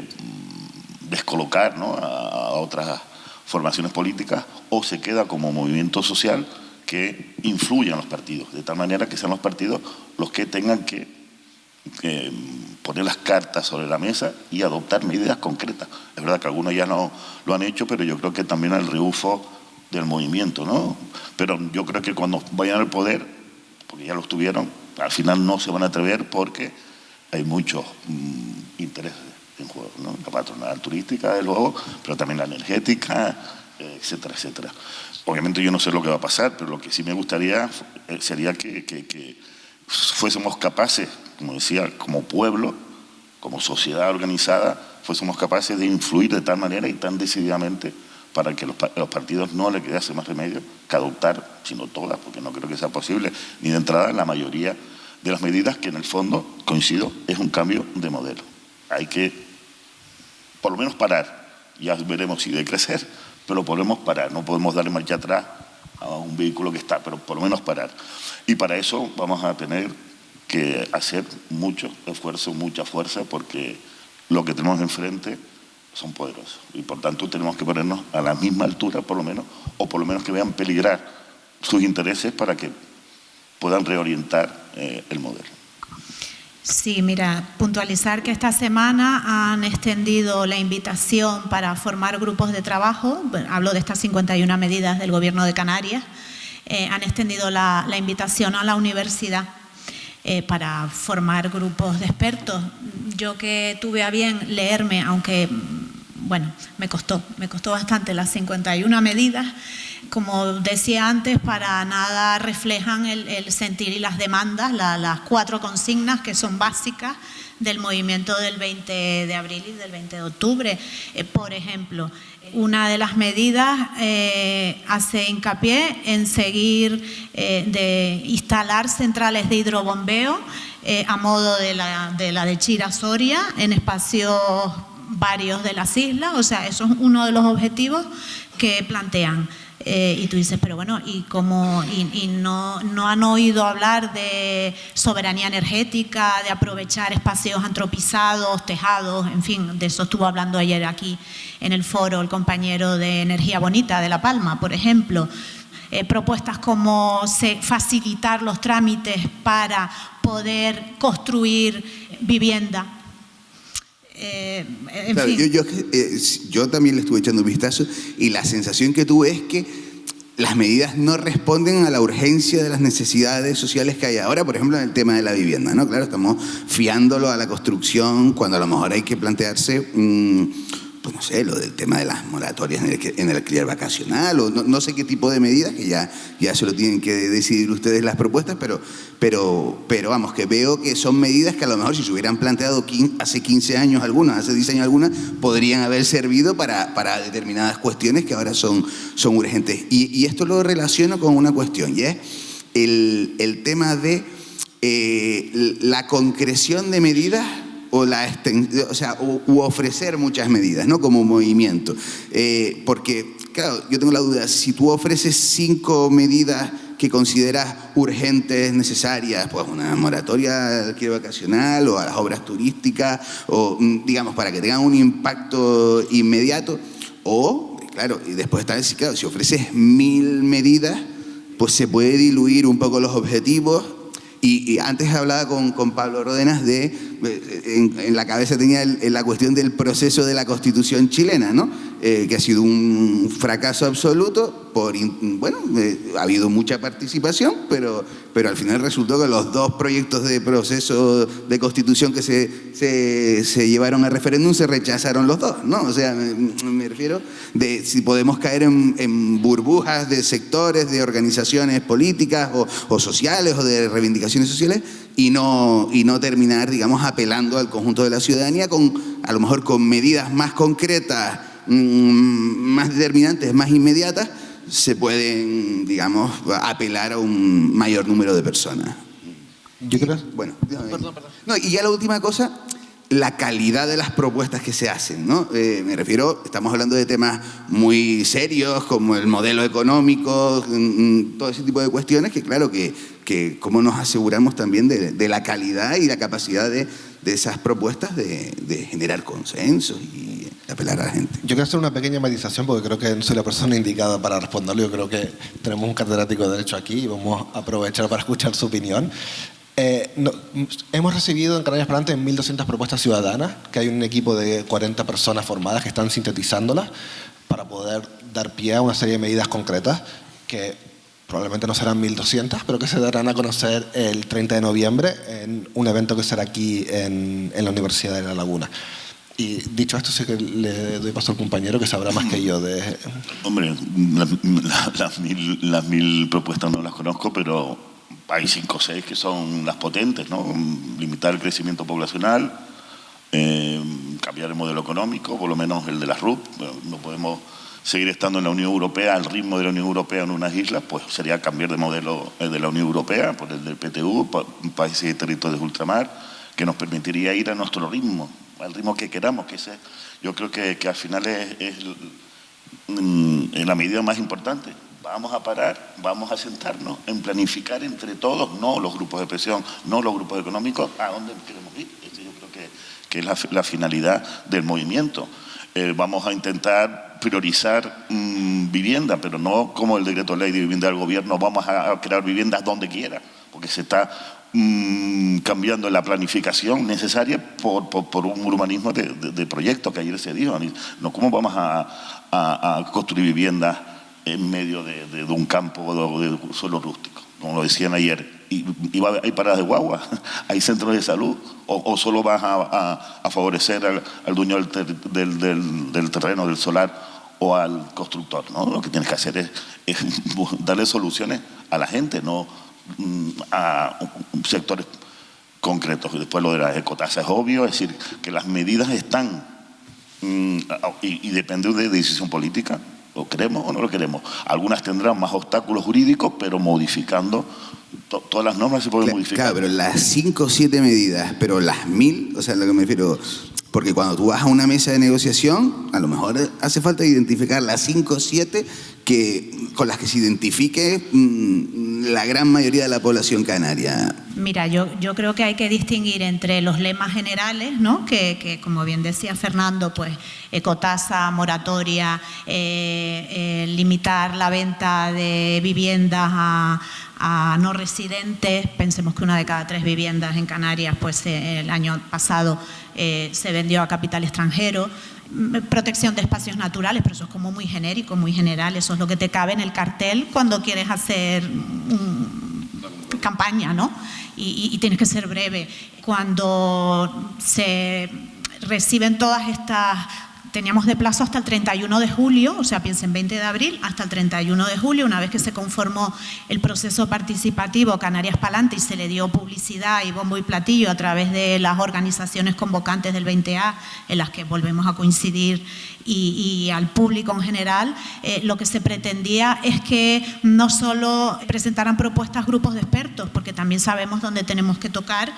descolocar, ¿no?, a otras formaciones políticas, o se queda como movimiento social que influye en los partidos, de tal manera que sean los partidos los que tengan que poner las cartas sobre la mesa y adoptar medidas concretas. Es verdad que algunos ya no lo han hecho, pero yo creo que también el rebufo del movimiento, ¿no? Pero yo creo que cuando vayan al poder, porque ya lo tuvieron, al final no se van a atrever porque hay muchos intereses en juego, ¿no? La patronal turística, de luego, pero también la energética, etcétera, etcétera. Obviamente yo no sé lo que va a pasar, pero lo que sí me gustaría sería que fuésemos capaces, como decía, como pueblo, como sociedad organizada, fuésemos capaces de influir de tal manera y tan decididamente para que los partidos no le quedase más remedio que adoptar, sino todas, porque no creo que sea posible, ni de entrada la mayoría de las medidas que en el fondo, coincido, es un cambio de modelo. Hay que por lo menos parar, ya veremos si de crecer, pero podemos parar, no podemos darle marcha atrás a un vehículo que está, pero por lo menos parar. Y para eso vamos a tener que hacer mucho esfuerzo, mucha fuerza, porque lo que tenemos enfrente son poderosos. Y por tanto tenemos que ponernos a la misma altura, por lo menos, o por lo menos que vean peligrar sus intereses para que puedan reorientar el modelo. Sí, mira, puntualizar que esta semana han extendido la invitación para formar grupos de trabajo, bueno, hablo de estas 51 medidas del Gobierno de Canarias, han extendido la invitación a la universidad para formar grupos de expertos. Yo que tuve a bien leerme, aunque, bueno, me costó bastante las 51 medidas. Como decía antes, para nada reflejan el sentir y las demandas, las 4 consignas que son básicas del movimiento del 20 de abril y del 20 de octubre. Por ejemplo, una de las medidas hace hincapié en seguir de instalar centrales de hidrobombeo a modo de la de Chira Soria en espacios varios de las islas. O sea, eso es uno de los objetivos que plantean. Y tú dices, pero bueno, ¿y cómo? ¿Y no han oído hablar de soberanía energética, de aprovechar espacios antropizados, tejados, en fin? De eso estuvo hablando ayer aquí en el foro el compañero de Energía Bonita de La Palma, por ejemplo. Propuestas como facilitar los trámites para poder construir vivienda. Claro, yo también le estuve echando un vistazo y la sensación que tuve es que las medidas no responden a la urgencia de las necesidades sociales que hay ahora, por ejemplo, en el tema de la vivienda, ¿no? Claro, estamos fiándolo a la construcción cuando a lo mejor hay que plantearse, pues no sé, lo del tema de las moratorias en el alquiler vacacional, o no sé qué tipo de medidas, que ya se lo tienen que decidir ustedes las propuestas, pero vamos, que veo que son medidas que a lo mejor si se hubieran planteado hace 15 años algunas, hace 10 años algunas, podrían haber servido para determinadas cuestiones que ahora son urgentes. Y esto lo relaciono con una cuestión, y es el tema de la concreción de medidas o u ofrecer muchas medidas, ¿no? Como movimiento. Porque, claro, yo tengo la duda, si tú ofreces 5 medidas que consideras urgentes, necesarias, pues una moratoria al alquiler vacacional o a las obras turísticas, o digamos, para que tengan un impacto inmediato, o, claro, y después está, claro, si ofreces 1000 medidas, pues se puede diluir un poco los objetivos. Y antes hablaba con Pablo Ródenas en la cabeza tenía la cuestión del proceso de la Constitución chilena, ¿no? Que ha sido un fracaso absoluto. Ha habido mucha participación, pero al final resultó que los 2 proyectos de proceso de Constitución que se llevaron a referéndum se rechazaron los 2, ¿no? O sea, me refiero de si podemos caer en burbujas de sectores, de organizaciones políticas o sociales o de reivindicaciones sociales y no terminar, digamos, apelando al conjunto de la ciudadanía a lo mejor con medidas más concretas, más determinantes, más inmediatas, se pueden, digamos, apelar a un mayor número de personas. Yo creo... Bueno, perdón. No, y ya la última cosa, la calidad de las propuestas que se hacen, ¿no? Me refiero, estamos hablando de temas muy serios como el modelo económico, todo ese tipo de cuestiones que claro que cómo nos aseguramos también de la calidad y la capacidad de esas propuestas de generar consensos y apelar a la gente. Yo quiero hacer una pequeña matización porque creo que no soy la persona indicada para responderlo. Yo creo que tenemos un catedrático de Derecho aquí y vamos a aprovechar para escuchar su opinión. Hemos recibido en Canarias Parlante 1.200 propuestas ciudadanas, que hay un equipo de 40 personas formadas que están sintetizándolas para poder dar pie a una serie de medidas concretas que probablemente no serán 1.200, pero que se darán a conocer el 30 de noviembre en un evento que será aquí en la Universidad de La Laguna. Y dicho esto, sé que le doy paso al compañero que sabrá más que yo de... Hombre, las 1.000 propuestas no las conozco, pero hay 5 o 6 que son las potentes, ¿no? Limitar el crecimiento poblacional, cambiar el modelo económico, por lo menos el de las RUP. No podemos seguir estando en la Unión Europea al ritmo de la Unión Europea en unas islas, pues sería cambiar de modelo de la Unión Europea por el del PTU, países y territorios de ultramar, que nos permitiría ir a nuestro ritmo, al ritmo que queramos, que ese, yo creo que al final es la medida más importante. Vamos a parar, vamos a sentarnos en planificar entre todos, no los grupos de presión, no los grupos económicos, a dónde queremos ir. Yo creo que es la finalidad del movimiento. Vamos a intentar priorizar vivienda, pero no como el decreto ley de vivienda del gobierno, vamos a crear viviendas donde quiera, porque se está cambiando la planificación necesaria por un urbanismo de proyectos que ayer se dijo. No, ¿cómo vamos a construir viviendas en medio de un campo de suelo rústico? Como lo decían ayer, hay paradas de guagua, hay centros de salud, o solo vas a favorecer al dueño del terreno, del solar, o al constructor, ¿no? Lo que tienes que hacer es darle soluciones a la gente, no a sectores concretos. Y después lo de las ecotasas es obvio, es decir, que las medidas están y depende de decisión política. ¿Lo queremos o no lo queremos? Algunas tendrán más obstáculos jurídicos, pero modificando todas las normas se pueden modificar. Claro, pero las 5 o 7 medidas, pero las 1.000, o sea, lo que me refiero, porque cuando tú vas a una mesa de negociación, a lo mejor hace falta identificar las 5 o 7 con las que se identifique la gran mayoría de la población canaria. Mira, yo creo que hay que distinguir entre los lemas generales, ¿no? Que como bien decía Fernando, pues ecotasa, moratoria, limitar la venta de viviendas a no residentes. Pensemos que 1 de cada 3 viviendas en Canarias, pues el año pasado se vendió a capital extranjero. Protección de espacios naturales, pero eso es como muy genérico, muy general. Eso es lo que te cabe en el cartel cuando quieres hacer campaña, ¿no? Y tienes que ser breve. Cuando se reciben todas estas... Teníamos de plazo hasta el 31 de julio, o sea, piensen 20 de abril, hasta el 31 de julio, una vez que se conformó el proceso participativo Canarias Palante y se le dio publicidad y bombo y platillo a través de las organizaciones convocantes del 20A, en las que volvemos a coincidir, y al público en general, lo que se pretendía es que no solo presentaran propuestas grupos de expertos, porque también sabemos dónde tenemos que tocar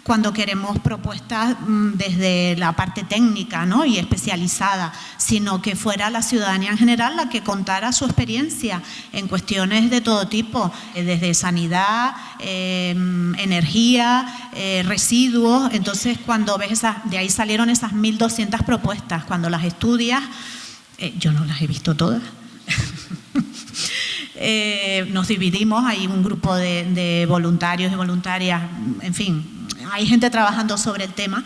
cuando queremos propuestas desde la parte técnica, ¿no? Y especializada, sino que fuera la ciudadanía en general la que contara su experiencia en cuestiones de todo tipo, desde sanidad, energía, residuos. Entonces, cuando ves de ahí salieron esas 1.200 propuestas. Cuando las estudias, yo no las he visto todas. Nos dividimos, hay un grupo de voluntarios y voluntarias, en fin, hay gente trabajando sobre el tema,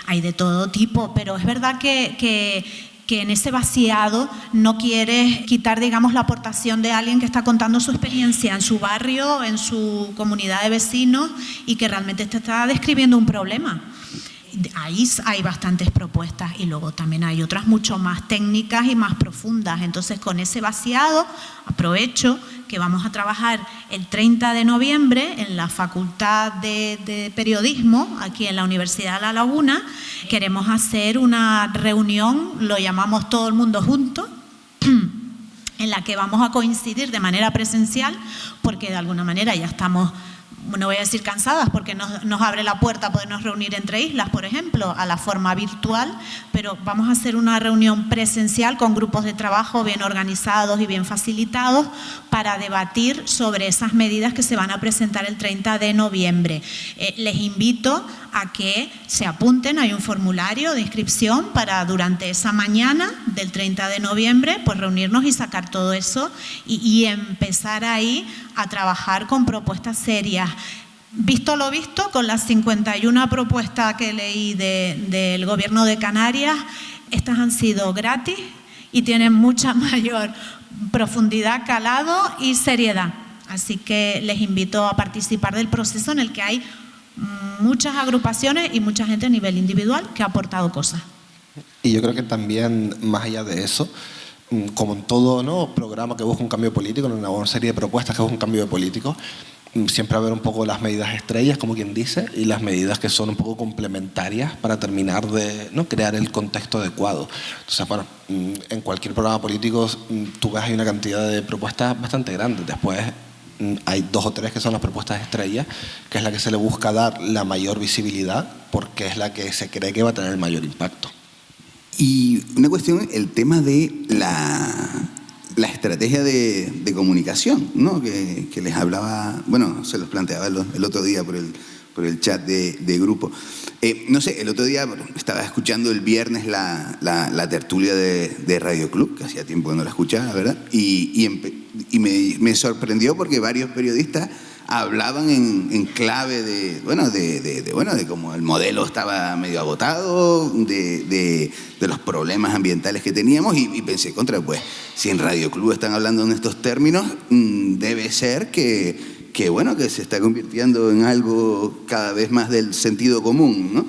hay de todo tipo, pero es verdad que en ese vaciado no quieres quitar, digamos, la aportación de alguien que está contando su experiencia en su barrio, en su comunidad de vecinos y que realmente te está describiendo un problema. Ahí hay bastantes propuestas y luego también hay otras mucho más técnicas y más profundas. Entonces, con ese vaciado, aprovecho que vamos a trabajar el 30 de noviembre en la Facultad de Periodismo, aquí en la Universidad de La Laguna. Queremos hacer una reunión, lo llamamos todo el mundo junto, en la que vamos a coincidir de manera presencial, porque de alguna manera ya estamos no voy a decir cansadas, porque nos abre la puerta a podernos reunir entre islas, por ejemplo, a la forma virtual, pero vamos a hacer una reunión presencial con grupos de trabajo bien organizados y bien facilitados para debatir sobre esas medidas que se van a presentar el 30 de noviembre. Les invito a que se apunten, hay un formulario de inscripción para durante esa mañana del 30 de noviembre, pues reunirnos y sacar todo eso y empezar ahí a trabajar con propuestas serias. Visto lo visto, con las 51 propuestas que leí del Gobierno de Canarias, estas han sido gratis y tienen mucha mayor profundidad, calado y seriedad. Así que les invito a participar del proceso en el que hay muchas agrupaciones y mucha gente a nivel individual que ha aportado cosas. Y yo creo que también, más allá de eso, como en todo, ¿no?, programa que busca un cambio político, en una serie de propuestas que busca un cambio político, siempre va a haber un poco las medidas estrellas, como quien dice, y las medidas que son un poco complementarias para terminar de, ¿no?, crear el contexto adecuado. Entonces, bueno, en cualquier programa político tú ves hay una cantidad de propuestas bastante grande. Después hay 2 o 3 que son las propuestas estrellas, que es la que se le busca dar la mayor visibilidad porque es la que se cree que va a tener el mayor impacto. Y una cuestión, el tema de la estrategia de comunicación, ¿no?, que les hablaba, bueno, se los planteaba el otro día por el chat de grupo. No sé, el otro día estaba escuchando el viernes la tertulia de Radio Club, que hacía tiempo que no la escuchaba, ¿verdad? Y me sorprendió porque varios periodistas hablaban en clave de cómo el modelo estaba medio agotado, de los problemas ambientales que teníamos, y pensé, pues si en Radio Club están hablando en estos términos, debe ser que se está convirtiendo en algo cada vez más del sentido común, ¿no?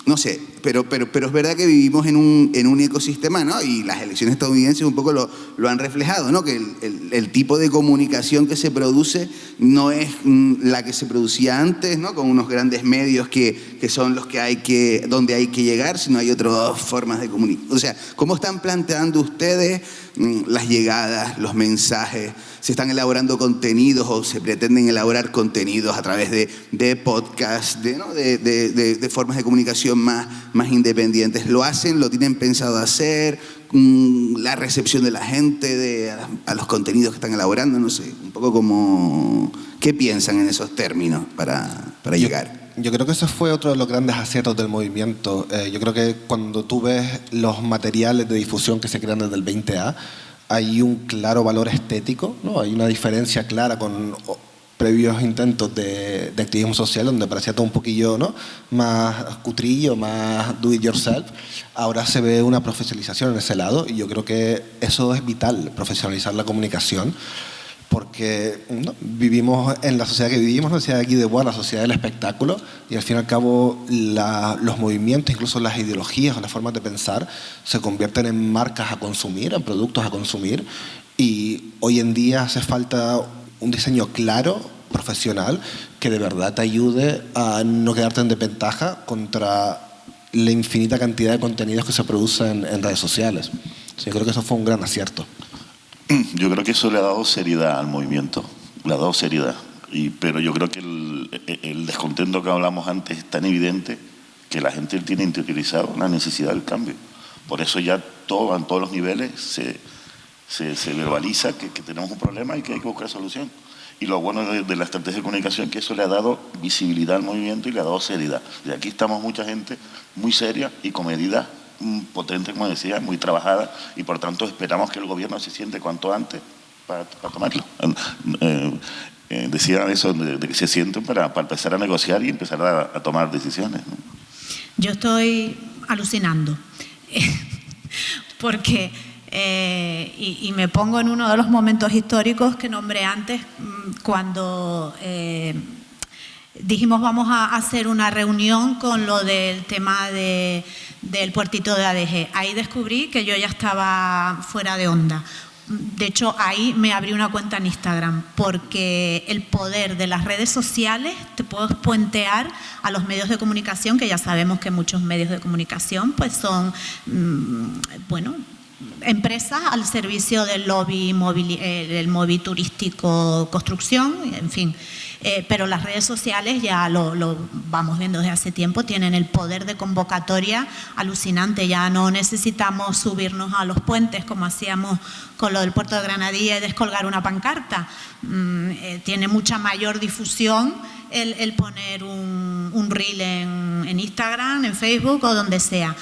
No sé, pero es verdad que vivimos en un ecosistema, ¿no? Y las elecciones estadounidenses un poco lo han reflejado, ¿no? Que el tipo de comunicación que se produce no es la que se producía antes, ¿no? Con unos grandes medios que son los donde hay que llegar, sino hay otras formas de comunicar. O sea, ¿cómo están planteando ustedes las llegadas, los mensajes? ¿Se están elaborando contenidos o se pretenden elaborar contenidos a través de podcasts, de formas de comunicación más independientes? ¿Lo hacen? ¿Lo tienen pensado hacer? ¿La recepción de la gente a los contenidos que están elaborando? No sé, un poco como... ¿Qué piensan en esos términos para llegar? Yo creo que ese fue otro de los grandes aciertos del movimiento. Yo creo que cuando tú ves los materiales de difusión que se crean desde el 20A, hay un claro valor estético, ¿no? Hay una diferencia clara con previos intentos de activismo social donde parecía todo un poquillo, ¿no?, más cutrillo, más do it yourself. Ahora se ve una profesionalización en ese lado y yo creo que eso es vital, profesionalizar la comunicación, porque ¿no?, vivimos en la sociedad que vivimos, la sociedad de aquí de Boa, la sociedad del espectáculo, y al fin y al cabo los movimientos, incluso las ideologías o las formas de pensar, se convierten en marcas a consumir, en productos a consumir, y hoy en día hace falta un diseño claro, profesional, que de verdad te ayude a no quedarte en desventaja contra la infinita cantidad de contenidos que se producen en redes sociales. Yo creo que eso fue un gran acierto. Yo creo que eso le ha dado seriedad al movimiento, le ha dado seriedad. Pero yo creo que el descontento que hablamos antes es tan evidente que la gente tiene interiorizado la necesidad del cambio. Por eso ya en todos los niveles se verbaliza que tenemos un problema y que hay que buscar solución. Y lo bueno de la estrategia de comunicación es que eso le ha dado visibilidad al movimiento y le ha dado seriedad. De aquí estamos mucha gente muy seria y con medidas potentes, como decía, muy trabajadas, y por tanto esperamos que el gobierno se siente cuanto antes para tomarlo. Decían eso, de que se sienten para empezar a negociar y empezar a tomar decisiones, ¿no? Yo estoy alucinando, porque... y me pongo en uno de los momentos históricos que nombré antes, cuando dijimos vamos a hacer una reunión con lo del tema del puertito de ADG. Ahí descubrí que yo ya estaba fuera de onda. De hecho, ahí me abrí una cuenta en Instagram, porque el poder de las redes sociales te puedes puentear a los medios de comunicación, que ya sabemos que muchos medios de comunicación pues son, empresas al servicio del lobby turístico construcción, en fin. Pero las redes sociales, ya lo vamos viendo desde hace tiempo, tienen el poder de convocatoria alucinante. Ya no necesitamos subirnos a los puentes como hacíamos con lo del puerto de Granadilla y descolgar una pancarta. Tiene mucha mayor difusión el poner un reel en Instagram, en Facebook o donde sea.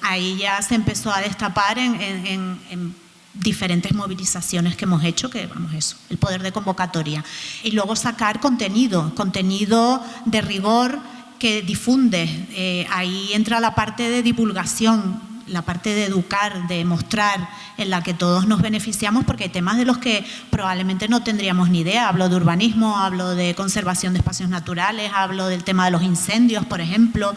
Ahí ya se empezó a destapar en diferentes movilizaciones que hemos hecho, que vamos, eso, el poder de convocatoria. Y luego sacar contenido de rigor que difunde. Ahí entra la parte de divulgación, la parte de educar, de mostrar, en la que todos nos beneficiamos, porque hay temas de los que probablemente no tendríamos ni idea. Hablo de urbanismo, hablo de conservación de espacios naturales, hablo del tema de los incendios, por ejemplo.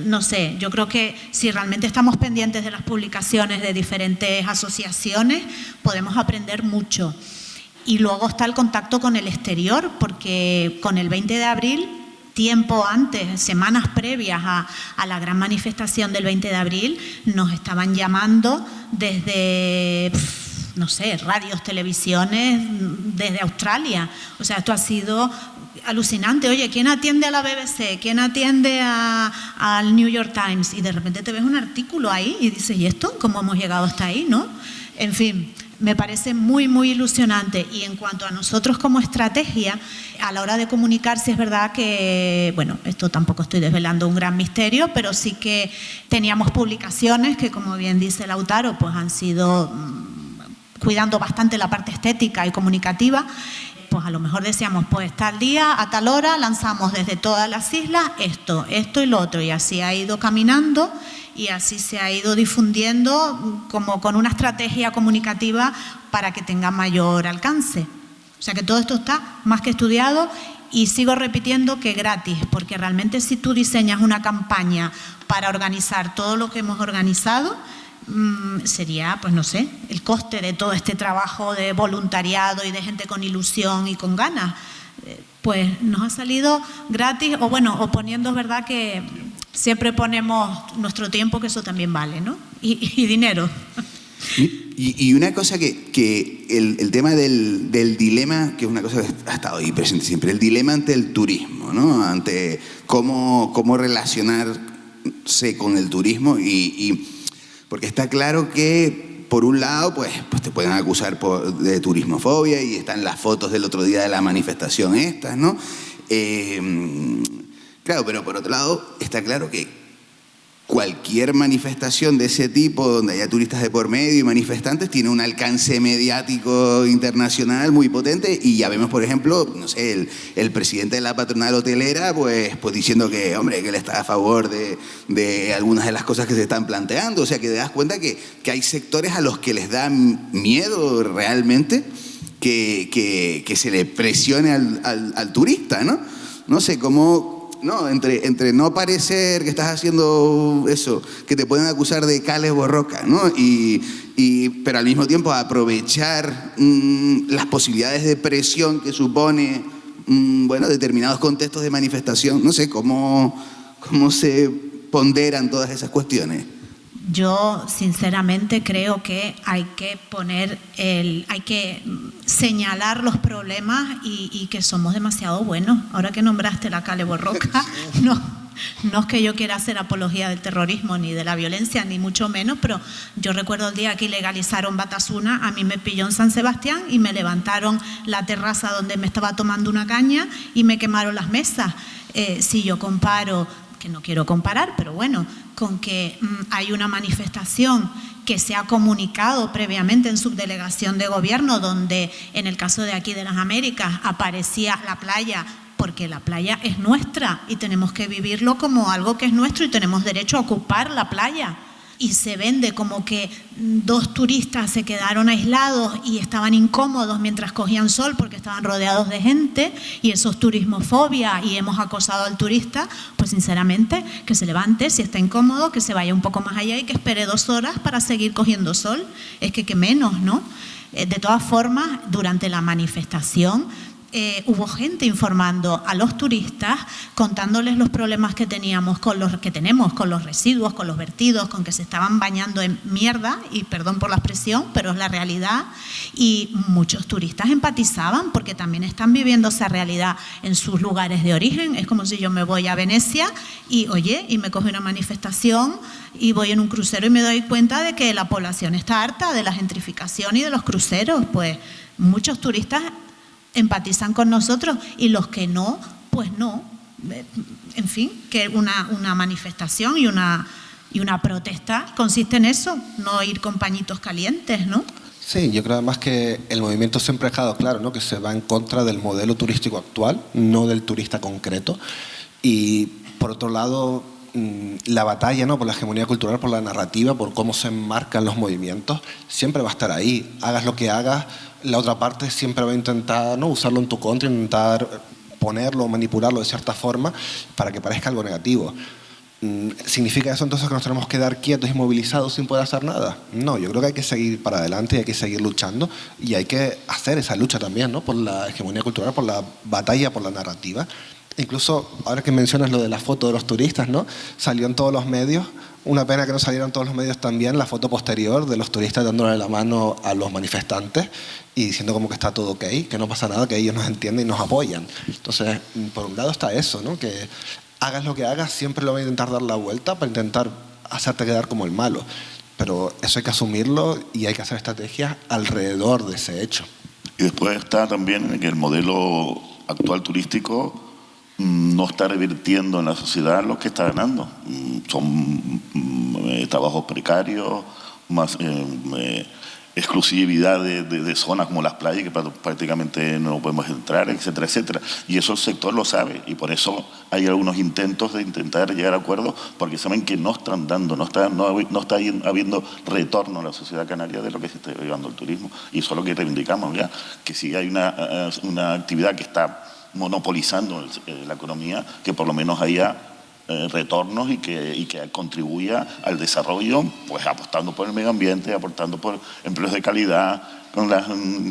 No sé, yo creo que si realmente estamos pendientes de las publicaciones de diferentes asociaciones, podemos aprender mucho. Y luego está el contacto con el exterior, porque con el 20 de abril... tiempo antes, semanas previas a la gran manifestación del 20 de abril, nos estaban llamando desde, no sé, radios, televisiones, desde Australia. O sea, esto ha sido alucinante. Oye, ¿quién atiende a la BBC? ¿Quién atiende al New York Times? Y de repente te ves un artículo ahí y dices, ¿y esto? ¿Cómo hemos llegado hasta ahí? ¿No? En fin, me parece muy, muy ilusionante. Y en cuanto a nosotros como estrategia, a la hora de comunicar, sí es verdad que, bueno, esto tampoco estoy desvelando un gran misterio, pero sí que teníamos publicaciones que, como bien dice Lautaro, pues han sido cuidando bastante la parte estética y comunicativa. Pues a lo mejor decíamos, pues tal día, a tal hora, lanzamos desde todas las islas esto y lo otro, y así ha ido caminando y así se ha ido difundiendo como con una estrategia comunicativa para que tenga mayor alcance. O sea que todo esto está más que estudiado, y sigo repitiendo que gratis, porque realmente si tú diseñas una campaña para organizar todo lo que hemos organizado, sería, pues no sé, el coste de todo este trabajo de voluntariado y de gente con ilusión y con ganas, pues nos ha salido gratis, o bueno, o poniendo, es verdad que siempre ponemos nuestro tiempo, que eso también vale, ¿no? Y dinero. Y una cosa que el tema del dilema, que es una cosa que ha estado ahí presente siempre, el dilema ante el turismo, ¿no? Ante cómo relacionarse con el turismo, y porque está claro que por un lado pues te pueden acusar de turismofobia, y están las fotos del otro día de la manifestación estas, ¿no? Claro, pero por otro lado está claro que cualquier manifestación de ese tipo, donde haya turistas de por medio y manifestantes, tiene un alcance mediático internacional muy potente. Y ya vemos, por ejemplo, no sé, el presidente de la patronal hotelera, pues diciendo que, hombre, que él está a favor de algunas de las cosas que se están planteando. O sea, que te das cuenta que hay sectores a los que les da miedo realmente que se le presione al turista, ¿no? No sé, cómo... No, entre no parecer que estás haciendo eso, que te pueden acusar de cales borroca, ¿no? Pero al mismo tiempo aprovechar las posibilidades de presión que supone determinados contextos de manifestación. No sé, ¿cómo se ponderan todas esas cuestiones? Yo sinceramente creo que hay que señalar los problemas y que somos demasiado buenos. Ahora que nombraste la Cale Borroca, no es que yo quiera hacer apología del terrorismo ni de la violencia, ni mucho menos, pero yo recuerdo el día que ilegalizaron Batasuna, a mí me pilló en San Sebastián y me levantaron la terraza donde me estaba tomando una caña y me quemaron las mesas. Si yo comparo, que no quiero comparar, pero bueno, con que hay una manifestación que se ha comunicado previamente en subdelegación de gobierno, donde en el caso de aquí de las Américas aparecía la playa, porque la playa es nuestra y tenemos que vivirlo como algo que es nuestro y tenemos derecho a ocupar la playa. Y se vende como que 2 turistas se quedaron aislados y estaban incómodos mientras cogían sol porque estaban rodeados de gente, y eso es turismofobia y hemos acosado al turista. Pues sinceramente, que se levante, si está incómodo, que se vaya un poco más allá y que espere 2 horas para seguir cogiendo sol. Es que menos, ¿no? De todas formas, durante la manifestación hubo gente informando a los turistas, contándoles los problemas que tenemos con los residuos, con los vertidos, con que se estaban bañando en mierda, y perdón por la expresión, pero es la realidad, y muchos turistas empatizaban porque también están viviendo esa realidad en sus lugares de origen. Es como si yo me voy a Venecia y me coge una manifestación y voy en un crucero y me doy cuenta de que la población está harta de la gentrificación y de los cruceros. Pues muchos turistas empatizan con nosotros, y los que no, pues no. En fin, que una manifestación y una protesta consiste en eso, no ir con pañitos calientes, ¿no? Sí, yo creo además que el movimiento siempre ha dejado claro, ¿no?, que se va en contra del modelo turístico actual, no del turista concreto. Y por otro lado, la batalla, ¿no?, por la hegemonía cultural, por la narrativa, por cómo se enmarcan los movimientos, siempre va a estar ahí. Hagas lo que hagas, la otra parte siempre va a intentar, ¿no?, usarlo en tu contra, intentar ponerlo, manipularlo de cierta forma para que parezca algo negativo. ¿Significa eso entonces que nos tenemos que quedar quietos y movilizados sin poder hacer nada? No, yo creo que hay que seguir para adelante y hay que seguir luchando, y hay que hacer esa lucha también, ¿no?, por la hegemonía cultural, por la batalla, por la narrativa. Incluso, ahora que mencionas lo de la foto de los turistas, ¿no?, salió en todos los medios. Una pena que no salieran todos los medios también la foto posterior de los turistas dándole la mano a los manifestantes y diciendo como que está todo ok, que no pasa nada, que ellos nos entienden y nos apoyan. Entonces, por un lado está eso, ¿no?, que hagas lo que hagas, siempre lo voy a intentar dar la vuelta para intentar hacerte quedar como el malo. Pero eso hay que asumirlo y hay que hacer estrategias alrededor de ese hecho. Y después está también que el modelo actual turístico no está revirtiendo en la sociedad lo que está ganando. Son trabajos precarios, más exclusividad de zonas como las playas, que prácticamente no podemos entrar, etcétera, etcétera. Y eso el sector lo sabe, y por eso hay algunos intentos de intentar llegar a acuerdos, porque saben que no están dando, no está habiendo retorno a la sociedad canaria de lo que se está llevando el turismo. Y eso es lo que reivindicamos ya, que si hay una actividad que está monopolizando la economía, que por lo menos haya retornos y que contribuya al desarrollo, pues apostando por el medio ambiente, apostando por empleos de calidad, con las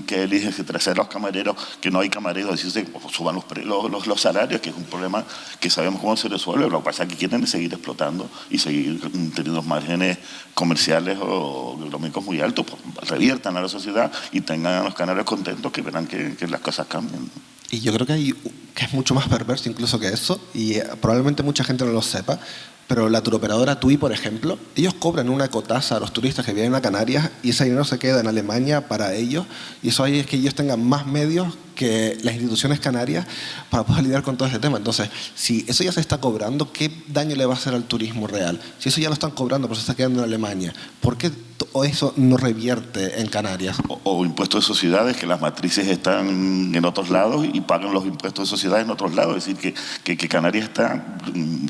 que eligen, etcétera, ser los camareros, que no hay camareros, decirse, pues, suban los salarios, que es un problema que sabemos cómo se resuelve. Lo que pasa es que quieren seguir explotando y seguir teniendo márgenes comerciales o económicos muy altos, pues, reviertan a la sociedad y tengan a los canarios contentos, que verán que las cosas cambian. Y yo creo que es mucho más perverso incluso que eso, y probablemente mucha gente no lo sepa, pero la turoperadora TUI, por ejemplo, ellos cobran una ecotasa a los turistas que vienen a Canarias, y ese dinero se queda en Alemania para ellos, y eso ahí es que ellos tengan más medios que las instituciones canarias para poder lidiar con todo ese tema. Entonces, si eso ya se está cobrando, ¿qué daño le va a hacer al turismo real? Si eso ya lo están cobrando, pero se está quedando en Alemania, ¿por qué eso no revierte en Canarias? O impuestos de sociedades, que las matrices están en otros lados y pagan los impuestos de sociedades en otros lados. Es decir, que Canarias está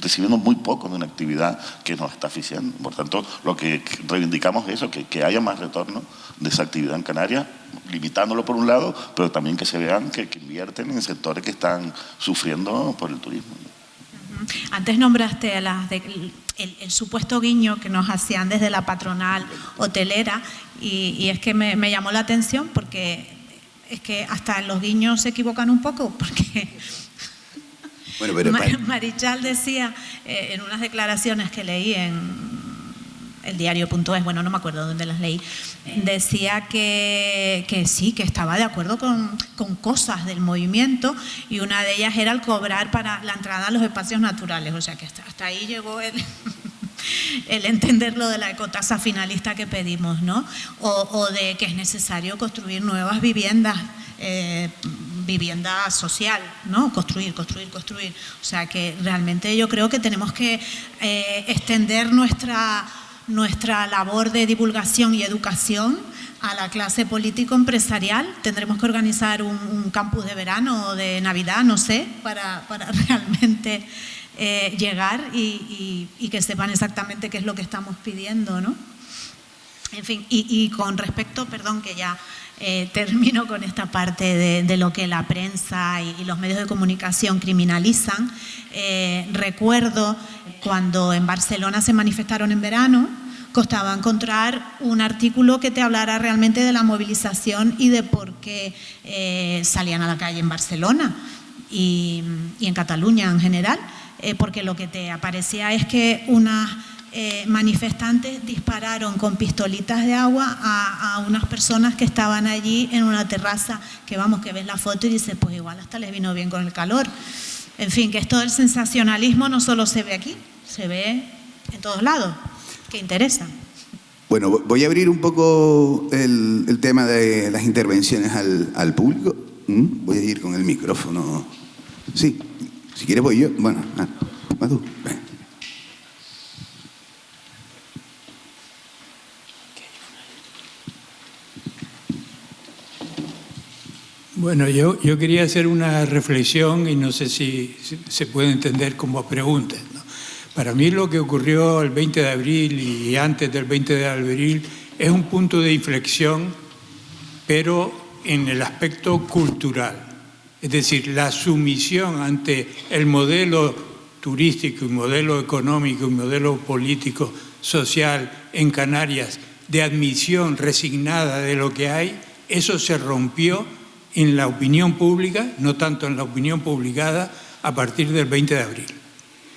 recibiendo muy poco de una actividad que nos está asfixiando. Por tanto, lo que reivindicamos es eso, que haya más retorno de esa actividad en Canarias, limitándolo por un lado, pero también que se vean que invierten en sectores que están sufriendo por el turismo. Antes nombraste el supuesto guiño que nos hacían desde la patronal hotelera, y es que me llamó la atención, porque es que hasta en los guiños se equivocan un poco, porque bueno, pero Marichal decía en unas declaraciones que leí en el diario.es, bueno, no me acuerdo dónde las leí, decía que sí, que estaba de acuerdo con cosas del movimiento, y una de ellas era el cobrar para la entrada a los espacios naturales. O sea que hasta ahí llegó el entender lo de la ecotasa finalista que pedimos, ¿no? O de que es necesario construir nuevas viviendas, vivienda social, ¿no? Construir. O sea que realmente yo creo que tenemos que extender nuestra labor de divulgación y educación a la clase político-empresarial. Tendremos que organizar un campus de verano o de Navidad, no sé, para realmente llegar y que sepan exactamente qué es lo que estamos pidiendo, ¿no? En fin, y con respecto, perdón, que ya termino con esta parte de lo que la prensa y los medios de comunicación criminalizan. Recuerdo cuando en Barcelona se manifestaron en verano, costaba encontrar un artículo que te hablara realmente de la movilización y de por qué salían a la calle en Barcelona y en Cataluña en general, porque lo que te aparecía es que unas manifestantes dispararon con pistolitas de agua a unas personas que estaban allí en una terraza, que vamos, que ves la foto y dices, pues igual hasta les vino bien con el calor. En fin, que esto del sensacionalismo no solo se ve aquí, se ve en todos lados, que interesa. Bueno, voy a abrir un poco el tema de las intervenciones al público. Voy a ir con el micrófono. Sí, si quieres voy yo. Bueno, vas tú. Ven. Bueno, yo quería hacer una reflexión y no sé si se puede entender como pregunta, ¿no? Para mí lo que ocurrió el 20 de abril y antes del 20 de abril es un punto de inflexión, pero en el aspecto cultural. Es decir, la sumisión ante el modelo turístico, el modelo económico, el modelo político, social en Canarias, de admisión resignada de lo que hay, eso se rompió en la opinión pública, no tanto en la opinión publicada, a partir del 20 de abril.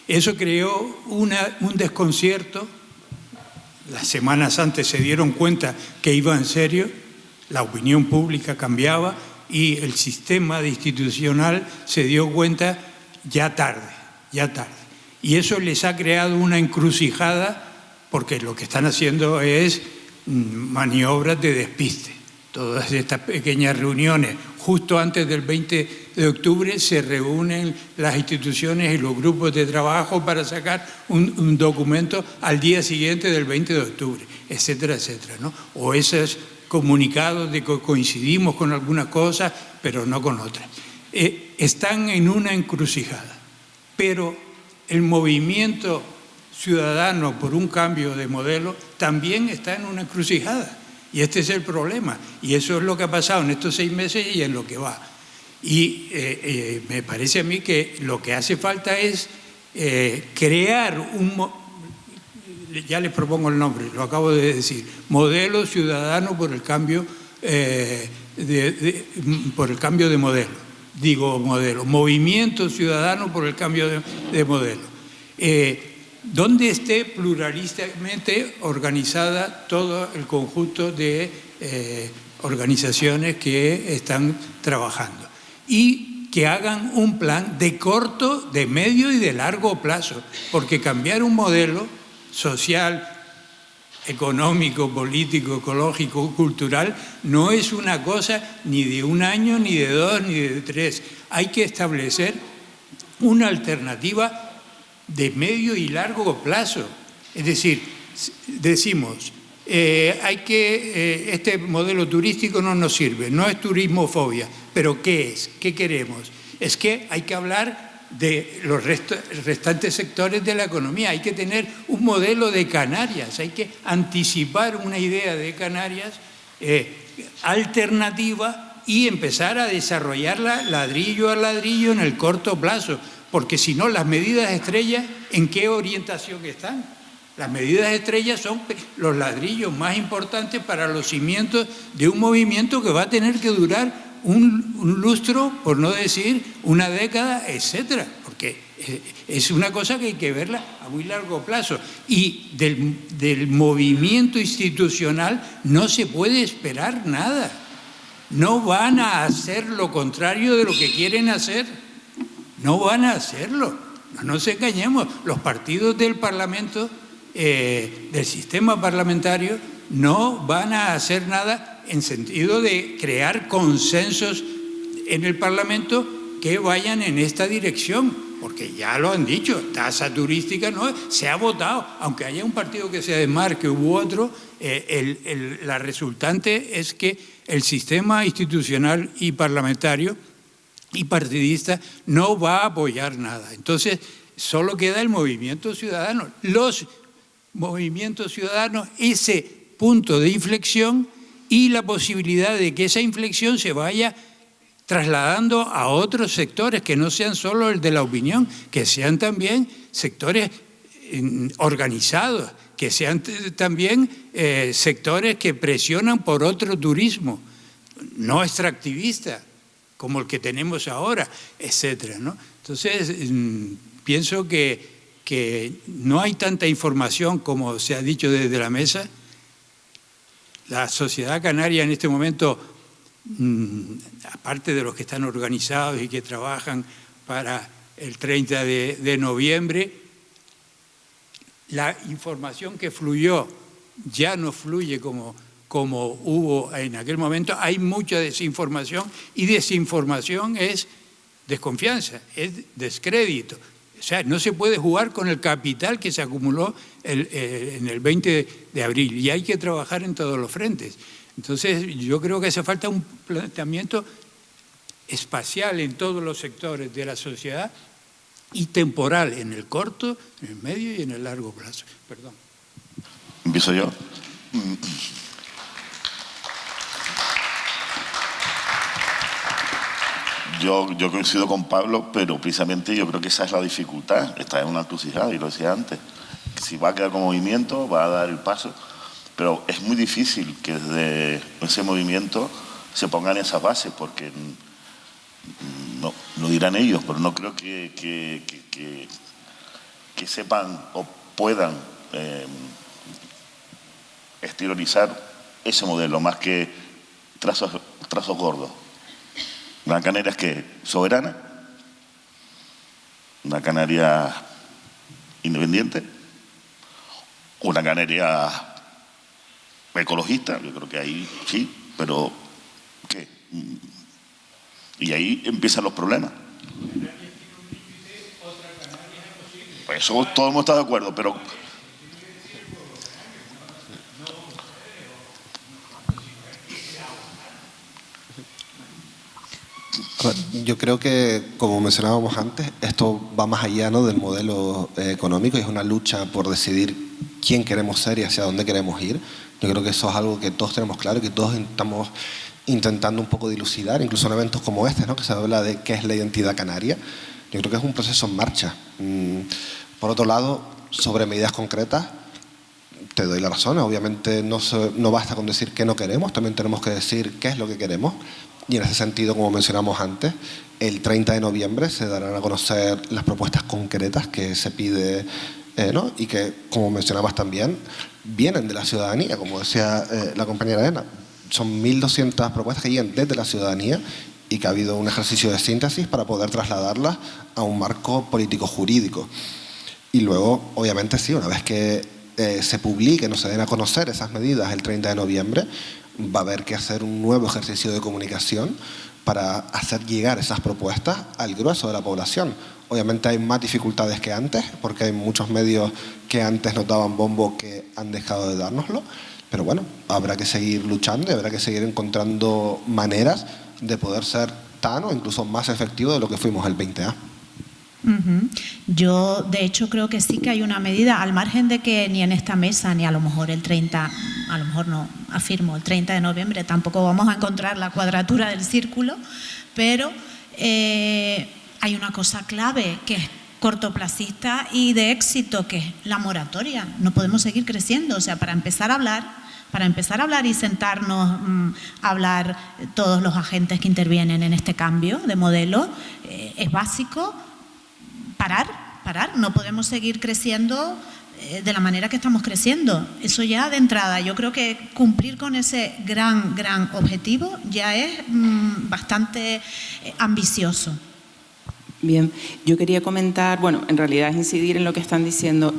Eso creó un desconcierto. Las semanas antes se dieron cuenta que iba en serio, la opinión pública cambiaba y el sistema institucional se dio cuenta ya tarde. Y eso les ha creado una encrucijada, porque lo que están haciendo es maniobras de despiste. Todas estas pequeñas reuniones, justo antes del 20 de octubre, se reúnen las instituciones y los grupos de trabajo para sacar un documento al día siguiente del 20 de octubre, etcétera, etcétera, ¿no? O esos comunicados de que coincidimos con algunas cosas, pero no con otras. Están en una encrucijada, pero el movimiento ciudadano por un cambio de modelo también está en una encrucijada. Y este es el problema. Y eso es lo que ha pasado en estos 6 meses y en lo que va. Y me parece a mí que lo que hace falta es crear ya les propongo el nombre, lo acabo de decir, modelo ciudadano por el cambio por el cambio de modelo. Digo modelo, movimiento ciudadano por el cambio de modelo. Donde esté pluralistamente organizada todo el conjunto de organizaciones que están trabajando y que hagan un plan de corto, de medio y de largo plazo, porque cambiar un modelo social, económico, político, ecológico, cultural, no es una cosa ni de un año, ni de 2, ni de 3. Hay que establecer una alternativa de medio y largo plazo. Es decir, decimos, este modelo turístico no nos sirve, no es turismofobia, pero ¿qué es? ¿Qué queremos? Es que hay que hablar de los restantes sectores de la economía, hay que tener un modelo de Canarias, hay que anticipar una idea de Canarias alternativa y empezar a desarrollarla ladrillo a ladrillo en el corto plazo. Porque si no, las medidas estrellas, ¿en qué orientación están? Las medidas estrellas son los ladrillos más importantes para los cimientos de un movimiento que va a tener que durar un lustro, por no decir una década, etcétera. Porque es una cosa que hay que verla a muy largo plazo. Y del movimiento institucional no se puede esperar nada. No van a hacer lo contrario de lo que quieren hacer. No van a hacerlo, no nos engañemos. Los partidos del Parlamento, del sistema parlamentario, no van a hacer nada en sentido de crear consensos en el Parlamento que vayan en esta dirección, porque ya lo han dicho, tasa turística no se ha votado, aunque haya un partido que se desmarque u otro, la resultante es que el sistema institucional y parlamentario y partidista no va a apoyar nada. Entonces, solo queda el movimiento ciudadano. Los movimientos ciudadanos, ese punto de inflexión y la posibilidad de que esa inflexión se vaya trasladando a otros sectores que no sean solo el de la opinión, que sean también sectores organizados, que sean también sectores que presionan por otro turismo, no extractivista, como el que tenemos ahora, etcétera, ¿no? Entonces, pienso que no hay tanta información como se ha dicho desde la mesa. La sociedad canaria en este momento, aparte de los que están organizados y que trabajan para el 30 de noviembre, la información que fluyó ya no fluye como hubo en aquel momento. Hay mucha desinformación, y desinformación es desconfianza, es descrédito. O sea, no se puede jugar con el capital que se acumuló en el 20 de abril, y hay que trabajar en todos los frentes. Entonces, yo creo que hace falta un planteamiento espacial en todos los sectores de la sociedad y temporal, en el corto, en el medio y en el largo plazo. Perdón. ¿Empiezo yo? Yo coincido con Pablo, pero precisamente yo creo que esa es la dificultad. Está en una encrucijada, y lo decía antes. Si va a quedar como movimiento, va a dar el paso, pero es muy difícil que desde ese movimiento se pongan esas bases, porque no, lo dirán ellos, pero no creo que sepan o puedan exteriorizar ese modelo, más que trazos gordos. Una Canaria es que soberana, una Canaria independiente, una Canaria ecologista. Yo creo que ahí sí, pero ¿qué? Y ahí empiezan los problemas. Pues eso todos hemos estado de acuerdo, pero yo creo que, como mencionábamos antes, esto va más allá, ¿no?, del modelo económico, y es una lucha por decidir quién queremos ser y hacia dónde queremos ir. Yo creo que eso es algo que todos tenemos claro, que todos estamos intentando un poco dilucidar, incluso en eventos como este, ¿no?, que se habla de qué es la identidad canaria. Yo creo que es un proceso en marcha. Por otro lado, sobre medidas concretas, te doy la razón. Obviamente no basta con decir qué no queremos, también tenemos que decir qué es lo que queremos. Y en ese sentido, como mencionamos antes, el 30 de noviembre se darán a conocer las propuestas concretas que se pide, ¿no?, y que, como mencionabas también, vienen de la ciudadanía, como decía la compañera Elena. Son 1.200 propuestas que llegan desde la ciudadanía, y que ha habido un ejercicio de síntesis para poder trasladarlas a un marco político-jurídico. Y luego, obviamente sí, una vez que se publiquen o se den a conocer esas medidas el 30 de noviembre, va a haber que hacer un nuevo ejercicio de comunicación para hacer llegar esas propuestas al grueso de la población. Obviamente hay más dificultades que antes, porque hay muchos medios que antes nos daban bombo que han dejado de dárnoslo, pero bueno, habrá que seguir luchando y habrá que seguir encontrando maneras de poder ser tan o incluso más efectivos de lo que fuimos el 20A. Yo, de hecho, creo que sí que hay una medida, al margen de que ni en esta mesa, ni a lo mejor el 30, a lo mejor no, afirmo, el 30 de noviembre tampoco vamos a encontrar la cuadratura del círculo, pero hay una cosa clave que es cortoplacista y de éxito, que es la moratoria. No podemos seguir creciendo, o sea, para empezar a hablar y sentarnos a hablar todos los agentes que intervienen en este cambio de modelo, es básico parar. No podemos seguir creciendo de la manera que estamos creciendo. Eso ya de entrada, yo creo que cumplir con ese gran objetivo ya es bastante ambicioso. Bien, yo quería comentar, bueno, en realidad es incidir en lo que están diciendo.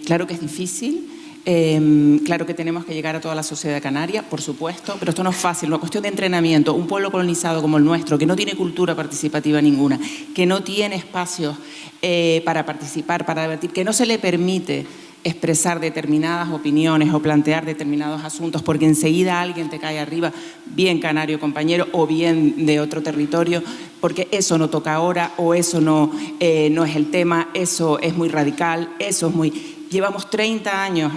Claro que es difícil. Claro que tenemos que llegar a toda la sociedad canaria, por supuesto, pero esto no es fácil. Una cuestión de entrenamiento. Un pueblo colonizado como el nuestro, que no tiene cultura participativa ninguna, que no tiene espacios para participar, para debatir, que no se le permite expresar determinadas opiniones o plantear determinados asuntos, porque enseguida alguien te cae arriba, bien canario compañero o bien de otro territorio, porque eso no toca ahora, o eso no es el tema, eso es muy radical, eso es muy... Llevamos 30 años,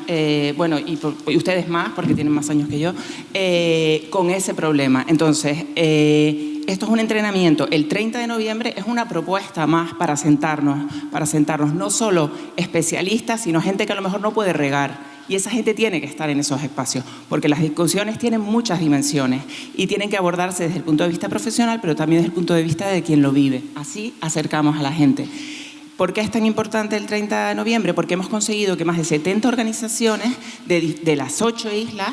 bueno, y ustedes más, porque tienen más años que yo, con ese problema. Entonces, esto es un entrenamiento. El 30 de noviembre es una propuesta más para sentarnos, no solo especialistas, sino gente que a lo mejor no puede regar. Y esa gente tiene que estar en esos espacios, porque las discusiones tienen muchas dimensiones y tienen que abordarse desde el punto de vista profesional, pero también desde el punto de vista de quien lo vive. Así acercamos a la gente. ¿Por qué es tan importante el 30 de noviembre? Porque hemos conseguido que más de 70 organizaciones de las 8 islas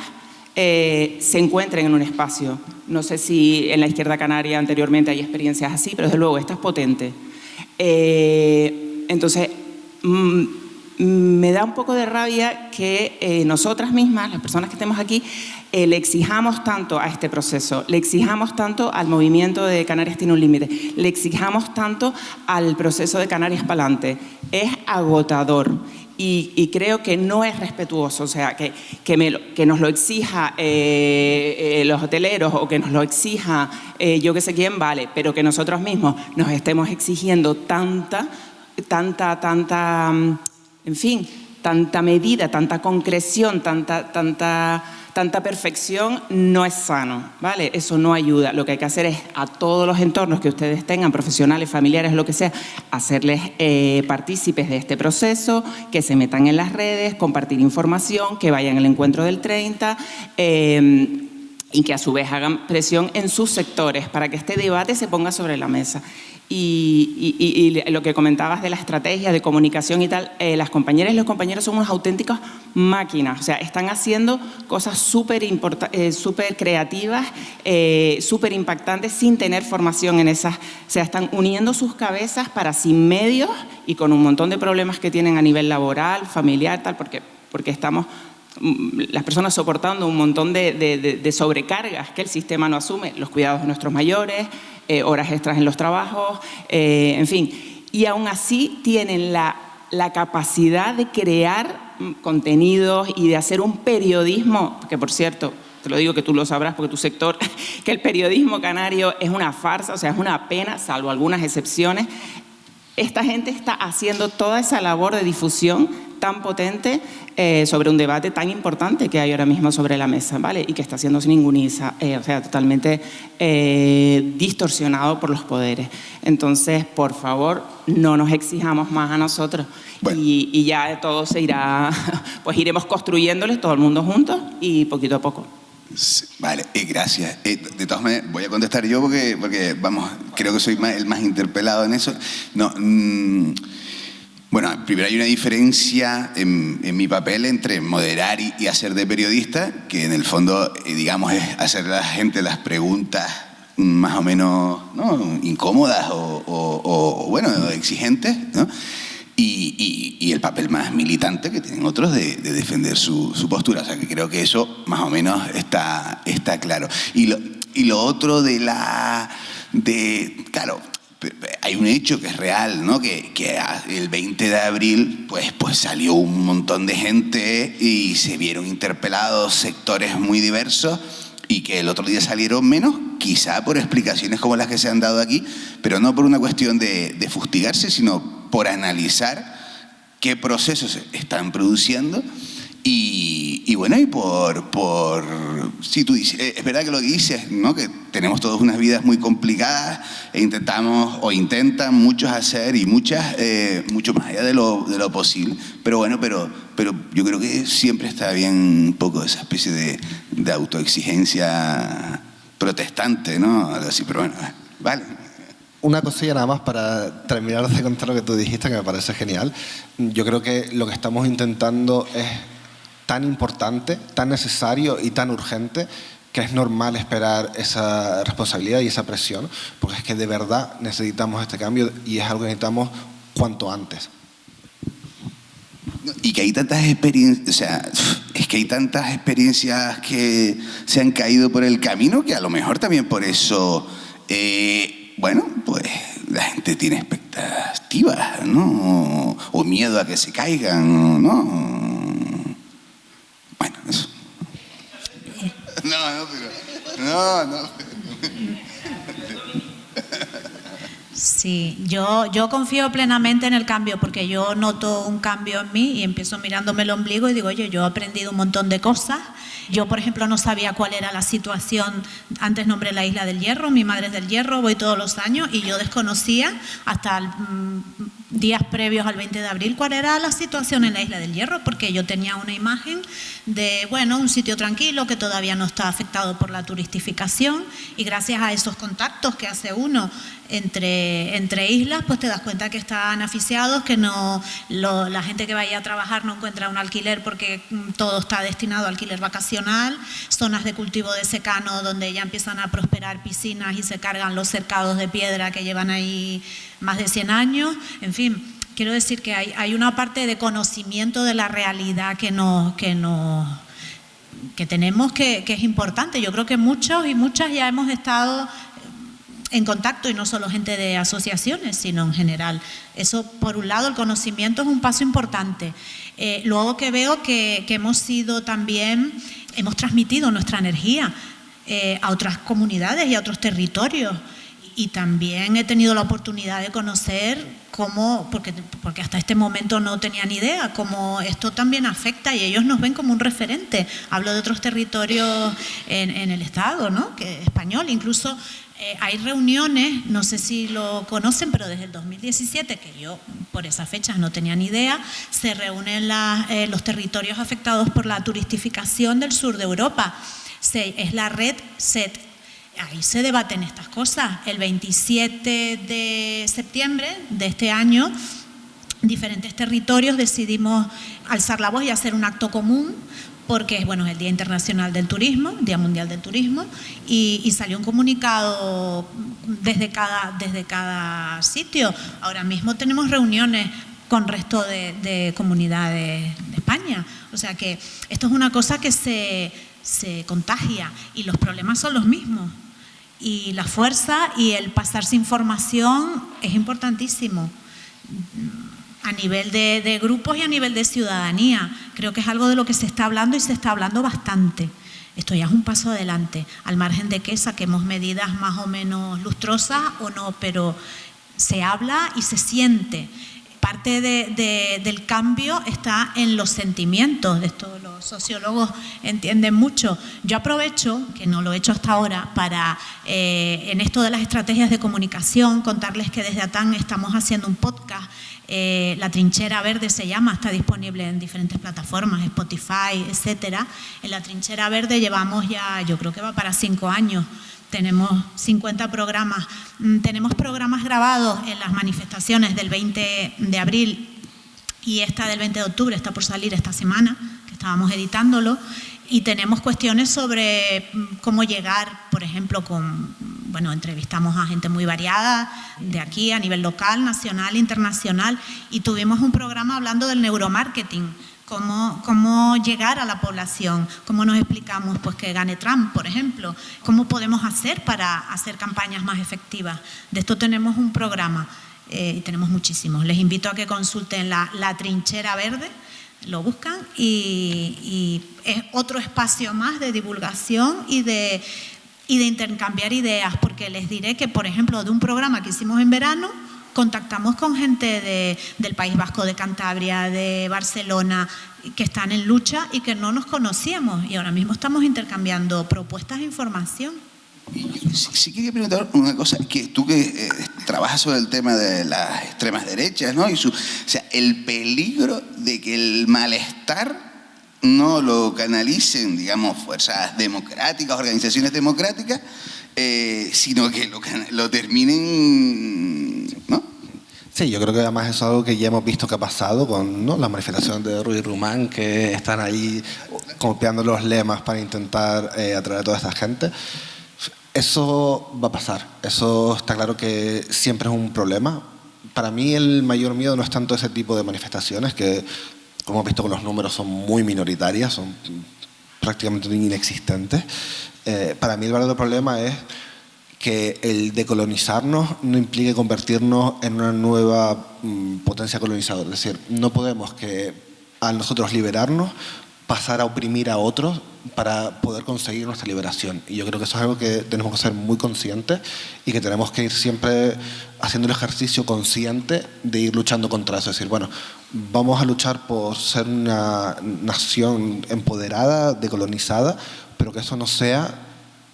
se encuentren en un espacio. No sé si en la izquierda canaria anteriormente hay experiencias así, pero desde luego esta es potente. Entonces, me da un poco de rabia que nosotras mismas, las personas que estemos aquí, le exijamos tanto a este proceso, le exijamos tanto al movimiento de Canarias tiene un límite, le exijamos tanto al proceso de Canarias Pa'lante. Es agotador. Y creo que no es respetuoso, o sea, que nos lo exija los hoteleros o que nos lo exija yo que sé quién, vale, pero que nosotros mismos nos estemos exigiendo tanta, en fin, tanta medida, tanta concreción, tanta perfección, no es sano, ¿vale? Eso no ayuda. Lo que hay que hacer es a todos los entornos que ustedes tengan, profesionales, familiares, lo que sea, hacerles partícipes de este proceso, que se metan en las redes, compartir información, que vayan al encuentro del 30, y que a su vez hagan presión en sus sectores para que este debate se ponga sobre la mesa. Y lo que comentabas de la estrategia de comunicación y tal, las compañeras y los compañeros son unas auténticas máquinas, o sea, están haciendo cosas súper creativas, súper impactantes sin tener formación en esas, o sea, están uniendo sus cabezas para sin medios y con un montón de problemas que tienen a nivel laboral, familiar, tal, porque estamos las personas soportando un montón de sobrecargas que el sistema no asume, los cuidados de nuestros mayores, horas extras en los trabajos, en fin. Y aún así tienen la capacidad de crear contenidos y de hacer un periodismo, que por cierto, te lo digo que tú lo sabrás porque tu sector, que el periodismo canario es una farsa, o sea, es una pena, salvo algunas excepciones. Esta gente está haciendo toda esa labor de difusión tan potente sobre un debate tan importante que hay ahora mismo sobre la mesa, ¿vale? Y que está siendo sin o sea, totalmente distorsionado por los poderes. Entonces, por favor, no nos exijamos más a nosotros. Bueno. Y ya todo se irá, pues iremos construyéndoles todo el mundo juntos y poquito a poco. Sí, vale, gracias. De todas maneras, voy a contestar yo porque vamos, creo que soy el más interpelado en eso. No, bueno, primero hay una diferencia en mi papel entre moderar y hacer de periodista, que en el fondo, digamos, es hacer a la gente las preguntas más o menos, ¿no?, incómodas o bueno, exigentes, ¿no? Y el papel más militante que tienen otros de defender su postura. O sea, que creo que eso más o menos está claro. Y lo otro claro, hay un hecho que es real, ¿no? Que el 20 de abril pues salió un montón de gente y se vieron interpelados sectores muy diversos y que el otro día salieron menos, quizá por explicaciones como las que se han dado aquí, pero no por una cuestión de fustigarse, sino por analizar qué procesos se están produciendo y bueno, y por sí, tú dices, es verdad que lo que dices, ¿no?, que tenemos todos unas vidas muy complicadas e intentamos o intentan muchos hacer y muchas mucho más allá de lo posible, pero bueno, pero yo creo que siempre está bien un poco esa especie de autoexigencia protestante, ¿no?, algo así, pero bueno, vale. Una cosilla nada más para terminar de contar lo que tú dijiste, que me parece genial. Yo creo que lo que estamos intentando es tan importante, tan necesario y tan urgente que es normal esperar esa responsabilidad y esa presión, porque es que de verdad necesitamos este cambio y es algo que necesitamos cuanto antes. Y que hay tantas experiencias, o sea, es que hay tantas experiencias que se han caído por el camino que a lo mejor también por eso... bueno, pues la gente tiene expectativas, ¿no? O miedo a que se caigan, ¿no? Bueno, eso. No. Sí. Sí, yo confío plenamente en el cambio porque yo noto un cambio en mí y empiezo mirándome el ombligo y digo, oye, yo he aprendido un montón de cosas. Yo, por ejemplo, no sabía cuál era la situación, antes nombré la Isla del Hierro, mi madre es del Hierro, voy todos los años y yo desconocía hasta días previos al 20 de abril cuál era la situación en la Isla del Hierro, porque yo tenía una imagen de, bueno, un sitio tranquilo que todavía no está afectado por la turistificación y gracias a esos contactos que hace uno entre islas, pues te das cuenta que están asfixiados, que la gente que vaya a trabajar no encuentra un alquiler porque todo está destinado a alquiler vacacional, zonas de cultivo de secano donde ya empiezan a prosperar piscinas y se cargan los cercados de piedra que llevan ahí más de 100 años, en fin. Quiero decir que hay una parte de conocimiento de la realidad que tenemos que es importante. Yo creo que muchos y muchas ya hemos estado en contacto y no solo gente de asociaciones, sino en general. Eso, por un lado, el conocimiento es un paso importante. Luego que veo que hemos transmitido nuestra energía a otras comunidades y a otros territorios. Y también he tenido la oportunidad de conocer cómo, porque hasta este momento no tenía ni idea, cómo esto también afecta y ellos nos ven como un referente. Hablo de otros territorios en el Estado, ¿no? Español, incluso hay reuniones, no sé si lo conocen, pero desde el 2017, que yo por esas fechas no tenía ni idea, se reúnen los territorios afectados por la turistificación del sur de Europa. Es la red SET. Ahí se debaten estas cosas. El 27 de septiembre de este año, diferentes territorios decidimos alzar la voz y hacer un acto común, porque es el Día Internacional del Turismo, Día Mundial del Turismo, y salió un comunicado desde cada sitio. Ahora mismo tenemos reuniones con resto de comunidades de España. O sea que esto es una cosa que se contagia y los problemas son los mismos. Y la fuerza y el pasarse información es importantísimo a nivel de grupos y a nivel de ciudadanía. Creo que es algo de lo que se está hablando y se está hablando bastante. Esto ya es un paso adelante, al margen de que saquemos medidas más o menos lustrosas o no, pero se habla y se siente. Parte del cambio está en los sentimientos, de esto los sociólogos entienden mucho. Yo aprovecho, que no lo he hecho hasta ahora, para en esto de las estrategias de comunicación, contarles que desde ATAN estamos haciendo un podcast, La Trinchera Verde se llama, está disponible en diferentes plataformas, Spotify, etcétera. En La Trinchera Verde llevamos ya, yo creo que va para 5 años, tenemos 50 programas. Tenemos programas grabados en las manifestaciones del 20 de abril y esta del 20 de octubre está por salir esta semana, que estábamos editándolo, y tenemos cuestiones sobre cómo llegar, por ejemplo, entrevistamos a gente muy variada de aquí a nivel local, nacional, internacional, y tuvimos un programa hablando del neuromarketing. Cómo llegar a la población, cómo nos explicamos que gane Trump, por ejemplo, cómo podemos hacer para hacer campañas más efectivas. De esto tenemos un programa y tenemos muchísimos. Les invito a que consulten la Trinchera Verde, lo buscan y es otro espacio más de divulgación y de intercambiar ideas, porque les diré que, por ejemplo, de un programa que hicimos en verano, contactamos con gente del País Vasco, de Cantabria, de Barcelona, que están en lucha y que no nos conocíamos. Y ahora mismo estamos intercambiando propuestas e información. Sí quería preguntar una cosa, que tú que trabajas sobre el tema de las extremas derechas, ¿no? El peligro de que el malestar no lo canalicen, digamos, fuerzas democráticas, organizaciones democráticas, sino que lo terminen, ¿no? Sí, yo creo que además es algo que ya hemos visto que ha pasado con las manifestaciones de Ruiz Rumán, que están ahí copiando los lemas para intentar atraer a toda esta gente. Eso va a pasar, eso está claro que siempre es un problema. Para mí el mayor miedo no es tanto ese tipo de manifestaciones, que como hemos visto con los números son muy minoritarias, son prácticamente inexistentes. Para mí el verdadero problema es que el decolonizarnos no implique convertirnos en una nueva potencia colonizadora. Es decir, no podemos que al nosotros liberarnos pasar a oprimir a otros para poder conseguir nuestra liberación. Y yo creo que eso es algo que tenemos que ser muy conscientes y que tenemos que ir siempre haciendo el ejercicio consciente de ir luchando contra eso. Es decir, bueno, vamos a luchar por ser una nación empoderada, decolonizada, pero que eso no sea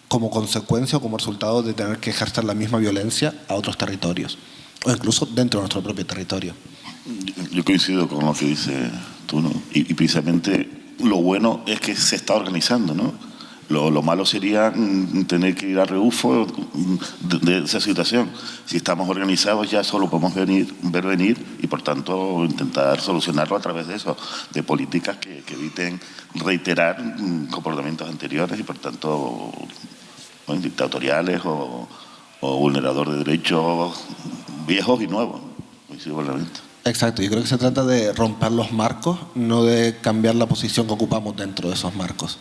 como consecuencia o como resultado de tener que ejercer la misma violencia a otros territorios, o incluso dentro de nuestro propio territorio. Yo coincido con lo que dices tú, ¿no? Y precisamente lo bueno es que se está organizando, ¿no? Lo malo sería tener que ir a rebufo de esa situación. Si estamos organizados ya solo podemos ver venir y por tanto intentar solucionarlo a través de eso, de políticas que eviten reiterar comportamientos anteriores y por tanto dictatoriales o vulnerador de derechos viejos y nuevos. Coincido plenamente. Exacto, yo creo que se trata de romper los marcos, no de cambiar la posición que ocupamos dentro de esos marcos.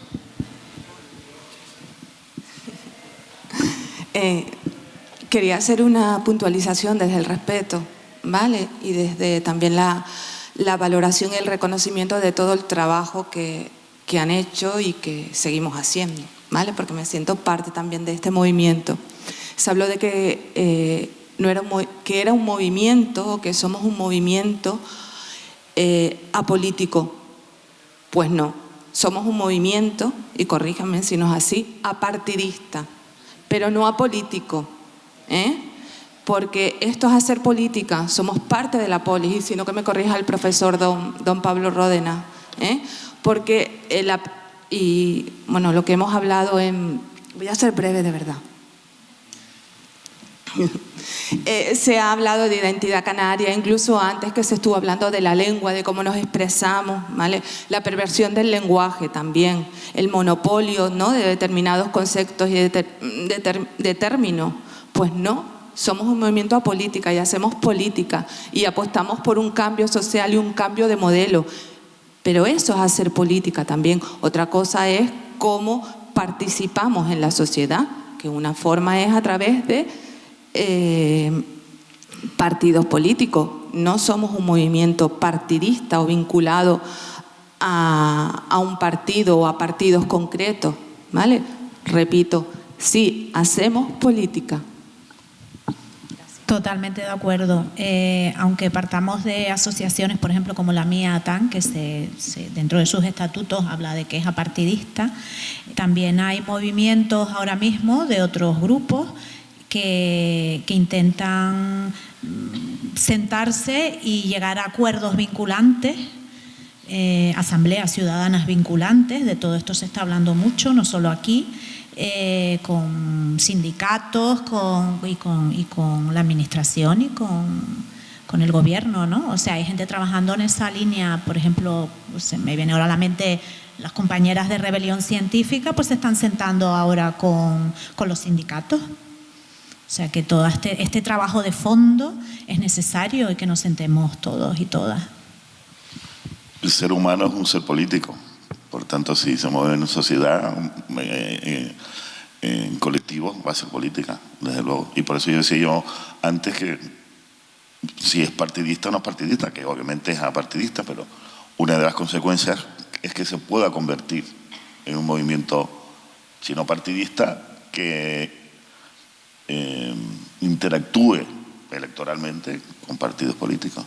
Quería hacer una puntualización desde el respeto, ¿vale? Y desde también la valoración y el reconocimiento de todo el trabajo que han hecho y que seguimos haciendo, ¿vale? Porque me siento parte también de este movimiento. Se habló de que que era un movimiento, o que somos un movimiento apolítico. Pues no, somos un movimiento, y corríjanme si no es así, apartidista, pero no apolítico, porque esto es hacer política, somos parte de la polis, y si no que me corrija el profesor don Pablo Ródena, porque y bueno, lo que hemos hablado voy a ser breve de verdad. Se ha hablado de identidad canaria, incluso antes que se estuvo hablando de la lengua, de cómo nos expresamos, ¿vale? La perversión del lenguaje también, el monopolio, ¿no?, de determinados conceptos y de términos. Pues no, somos un movimiento apolítica y hacemos política y apostamos por un cambio social y un cambio de modelo. Pero eso es hacer política también. Otra cosa es cómo participamos en la sociedad, que una forma es a través de partidos políticos. No somos un movimiento partidista o vinculado a un partido o a partidos concretos, ¿vale? Repito, sí, hacemos política. Totalmente de acuerdo. Aunque partamos de asociaciones, por ejemplo, como la mía, ATAN, que dentro de sus estatutos habla de que es apartidista, también hay movimientos ahora mismo de otros grupos que intentan sentarse y llegar a acuerdos vinculantes, asambleas ciudadanas vinculantes. De todo esto se está hablando mucho, no solo aquí, con sindicatos y con la administración y con el gobierno, ¿no? O sea, hay gente trabajando en esa línea. Por ejemplo, se me viene ahora a la mente las compañeras de Rebelión Científica, pues se están sentando ahora con los sindicatos. O sea que todo este trabajo de fondo es necesario y que nos sentemos todos y todas. El ser humano es un ser político. Por tanto, si se mueve en sociedad, en colectivo, va a ser política, desde luego. Y por eso yo decía antes que si es partidista o no es partidista, que obviamente es apartidista, pero una de las consecuencias es que se pueda convertir en un movimiento, si no partidista, que interactúe electoralmente con partidos políticos,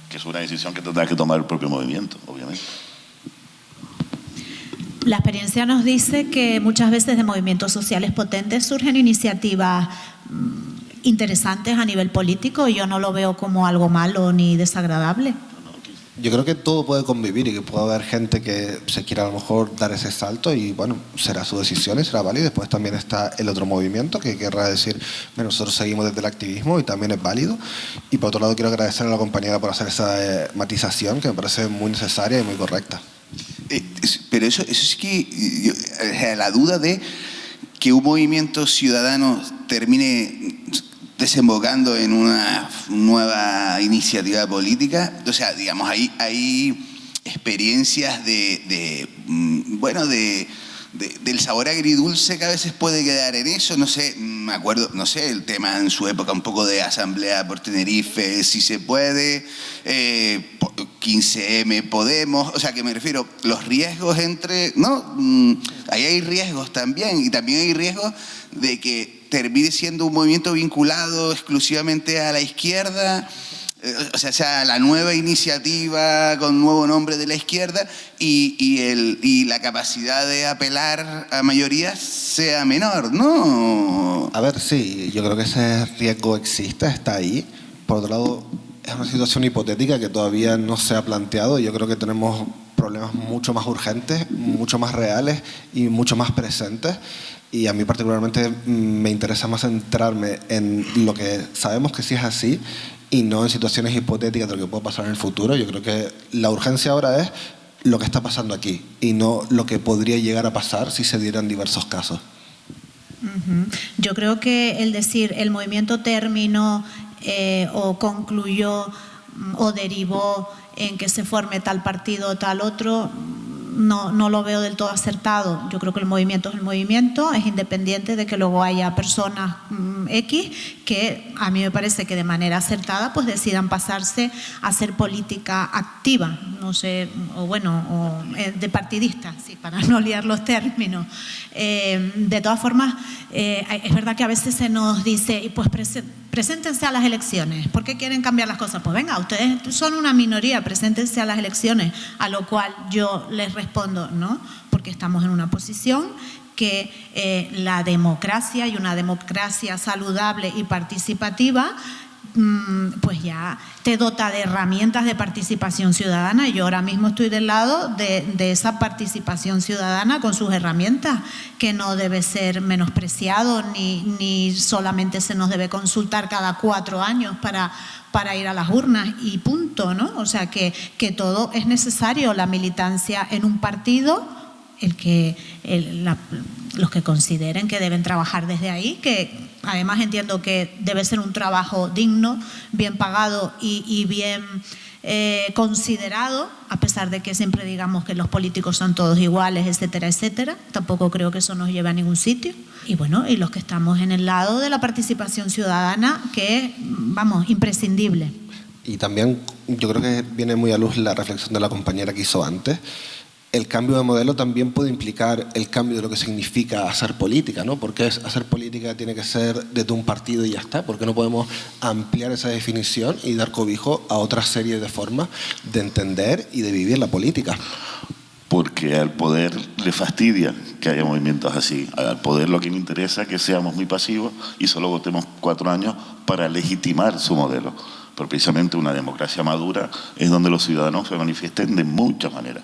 que es una decisión que tendrá que tomar el propio movimiento, obviamente. La experiencia nos dice que muchas veces de movimientos sociales potentes surgen iniciativas interesantes a nivel político, y yo no lo veo como algo malo ni desagradable. Yo creo que todo puede convivir y que puede haber gente que se quiera a lo mejor dar ese salto y bueno, será su decisión y será válido. Después también está el otro movimiento que querrá decir, bueno, nosotros seguimos desde el activismo y también es válido. Y por otro lado quiero agradecer a la compañera por hacer esa matización que me parece muy necesaria y muy correcta. Pero eso sí que la duda de que un movimiento ciudadano termine desembocando en una nueva iniciativa política. O sea, digamos, hay experiencias de del sabor agridulce que a veces puede quedar en eso. No sé, me acuerdo, no sé, el tema en su época un poco de Asamblea por Tenerife, si se puede, 15M, Podemos, o sea, que me refiero, los riesgos entre, ¿no? Ahí hay riesgos también, y también hay riesgos de que termine siendo un movimiento vinculado exclusivamente a la izquierda, o sea, la nueva iniciativa con nuevo nombre de la izquierda y la capacidad de apelar a mayorías sea menor, ¿no? A ver, sí, yo creo que ese riesgo existe, está ahí. Por otro lado, es una situación hipotética que todavía no se ha planteado. Yo creo que tenemos problemas mucho más urgentes, mucho más reales y mucho más presentes. Y a mí particularmente me interesa más centrarme en lo que sabemos que sí es así y no en situaciones hipotéticas de lo que puede pasar en el futuro. Yo creo que la urgencia ahora es lo que está pasando aquí y no lo que podría llegar a pasar si se dieran diversos casos. Yo creo que el decir el movimiento terminó o concluyó o derivó en que se forme tal partido o tal otro, no lo veo del todo acertado. Yo creo que el movimiento es el movimiento, es independiente de que luego haya personas X que a mí me parece que de manera acertada pues decidan pasarse a hacer política activa, no sé, o de partidista, sí, para no liar los términos. De todas formas, es verdad que a veces se nos dice, pues preséntense a las elecciones. ¿Por qué quieren cambiar las cosas? Pues venga, ustedes son una minoría, preséntense a las elecciones. A lo cual yo les respondo, no, porque estamos en una posición que la democracia y una democracia saludable y participativa pues ya te dota de herramientas de participación ciudadana y yo ahora mismo estoy del lado de esa participación ciudadana con sus herramientas, que no debe ser menospreciado ni solamente se nos debe consultar cada 4 años para ir a las urnas y punto, ¿no? O sea que todo es necesario, la militancia en un partido, los que consideren que deben trabajar desde ahí, que además entiendo que debe ser un trabajo digno, bien pagado y bien considerado, a pesar de que siempre digamos que los políticos son todos iguales, etcétera, etcétera. Tampoco creo que eso nos lleve a ningún sitio. Y bueno, y los que estamos en el lado de la participación ciudadana, que es, vamos, imprescindible. Y también yo creo que viene muy a luz la reflexión de la compañera que hizo antes. El cambio de modelo también puede implicar el cambio de lo que significa hacer política, ¿no? Porque hacer política tiene que ser desde un partido y ya está. Porque no podemos ampliar esa definición y dar cobijo a otra serie de formas de entender y de vivir la política. Porque al poder le fastidia que haya movimientos así. Al poder lo que le interesa es que seamos muy pasivos y solo votemos 4 años para legitimar su modelo. Pero precisamente una democracia madura es donde los ciudadanos se manifiesten de muchas maneras.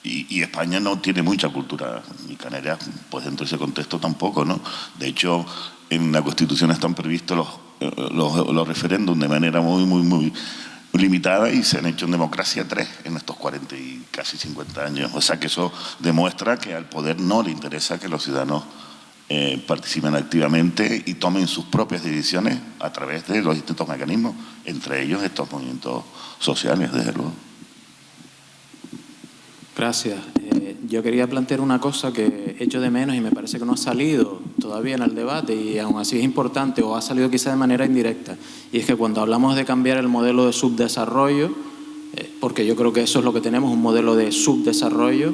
Y España no tiene mucha cultura, y Canarias, pues dentro de ese contexto tampoco, ¿no? De hecho, en la Constitución están previstos los referéndums de manera muy limitada y se han hecho en democracia 3 en estos 40 y casi 50 años. O sea que eso demuestra que al poder no le interesa que los ciudadanos participen activamente y tomen sus propias decisiones a través de los distintos mecanismos, entre ellos estos movimientos sociales, desde luego. Gracias. Yo quería plantear una cosa que echo de menos y me parece que no ha salido todavía en el debate y aún así es importante o ha salido quizá de manera indirecta. Y es que cuando hablamos de cambiar el modelo de subdesarrollo, porque yo creo que eso es lo que tenemos, un modelo de subdesarrollo,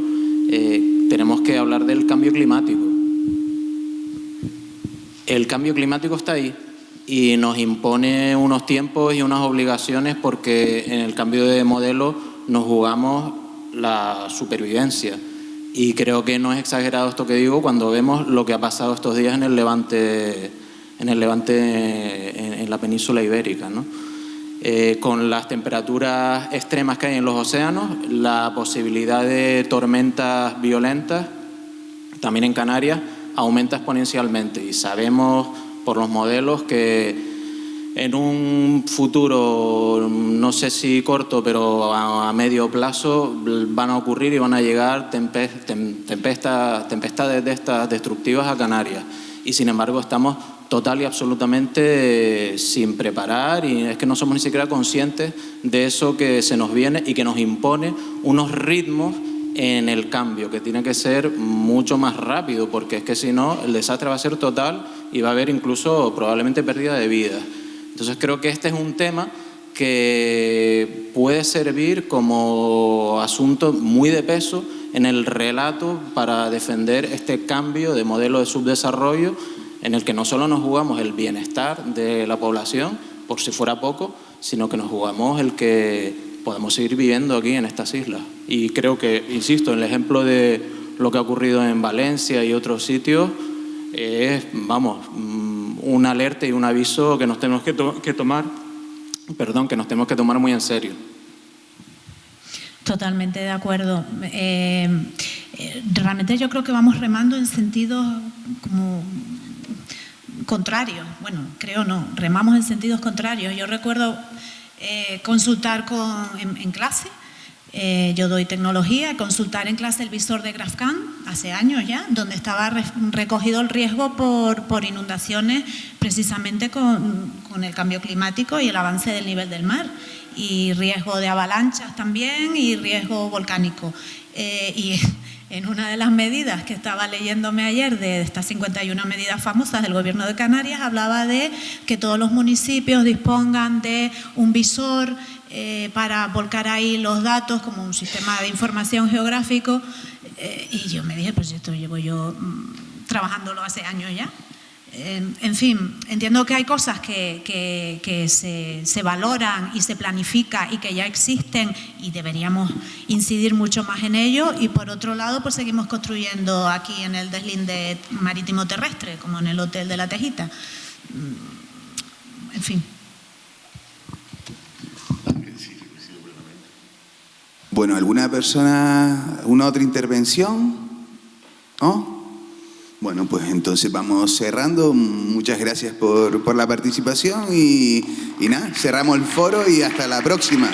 tenemos que hablar del cambio climático. El cambio climático está ahí y nos impone unos tiempos y unas obligaciones porque en el cambio de modelo nos jugamos la supervivencia. Y creo que no es exagerado esto que digo cuando vemos lo que ha pasado estos días en el Levante, en la península ibérica, ¿no? Con las temperaturas extremas que hay en los océanos, la posibilidad de tormentas violentas, también en Canarias, aumenta exponencialmente. Y sabemos por los modelos que en un futuro, no sé si corto, pero a medio plazo, van a ocurrir y van a llegar tempestades de estas destructivas a Canarias. Y sin embargo estamos total y absolutamente sin preparar y es que no somos ni siquiera conscientes de eso que se nos viene y que nos impone unos ritmos en el cambio, que tiene que ser mucho más rápido, porque es que si no, el desastre va a ser total y va a haber incluso probablemente pérdida de vida. Entonces creo que este es un tema que puede servir como asunto muy de peso en el relato para defender este cambio de modelo de subdesarrollo en el que no solo nos jugamos el bienestar de la población, por si fuera poco, sino que nos jugamos el que podemos seguir viviendo aquí en estas islas. Y creo que, insisto, en el ejemplo de lo que ha ocurrido en Valencia y otros sitios, es, vamos, una alerta y un aviso que nos tenemos que tomar muy en serio. Totalmente de acuerdo. Realmente yo creo que vamos remando en sentidos como contrarios. Bueno, creo no, remamos en sentidos contrarios. Yo recuerdo consultar en clase, yo doy tecnología, consultar en clase el visor de GraphCam hace años ya, donde estaba recogido el riesgo por inundaciones precisamente con el cambio climático y el avance del nivel del mar, y riesgo de avalanchas también y riesgo volcánico. Y en una de las medidas que estaba leyéndome ayer de estas 51 medidas famosas del Gobierno de Canarias, hablaba de que todos los municipios dispongan de un visor para volcar ahí los datos como un sistema de información geográfico, y yo me dije, pues esto llevo yo trabajándolo hace años ya. En fin, entiendo que hay cosas que se valoran y se planifica y que ya existen y deberíamos incidir mucho más en ello, y por otro lado pues seguimos construyendo aquí en el deslinde marítimo terrestre, como en el Hotel de la Tejita. En fin. Bueno, ¿alguna persona, una otra intervención? ¿No? Bueno, pues entonces vamos cerrando. Muchas gracias por la participación y nada, cerramos el foro y hasta la próxima.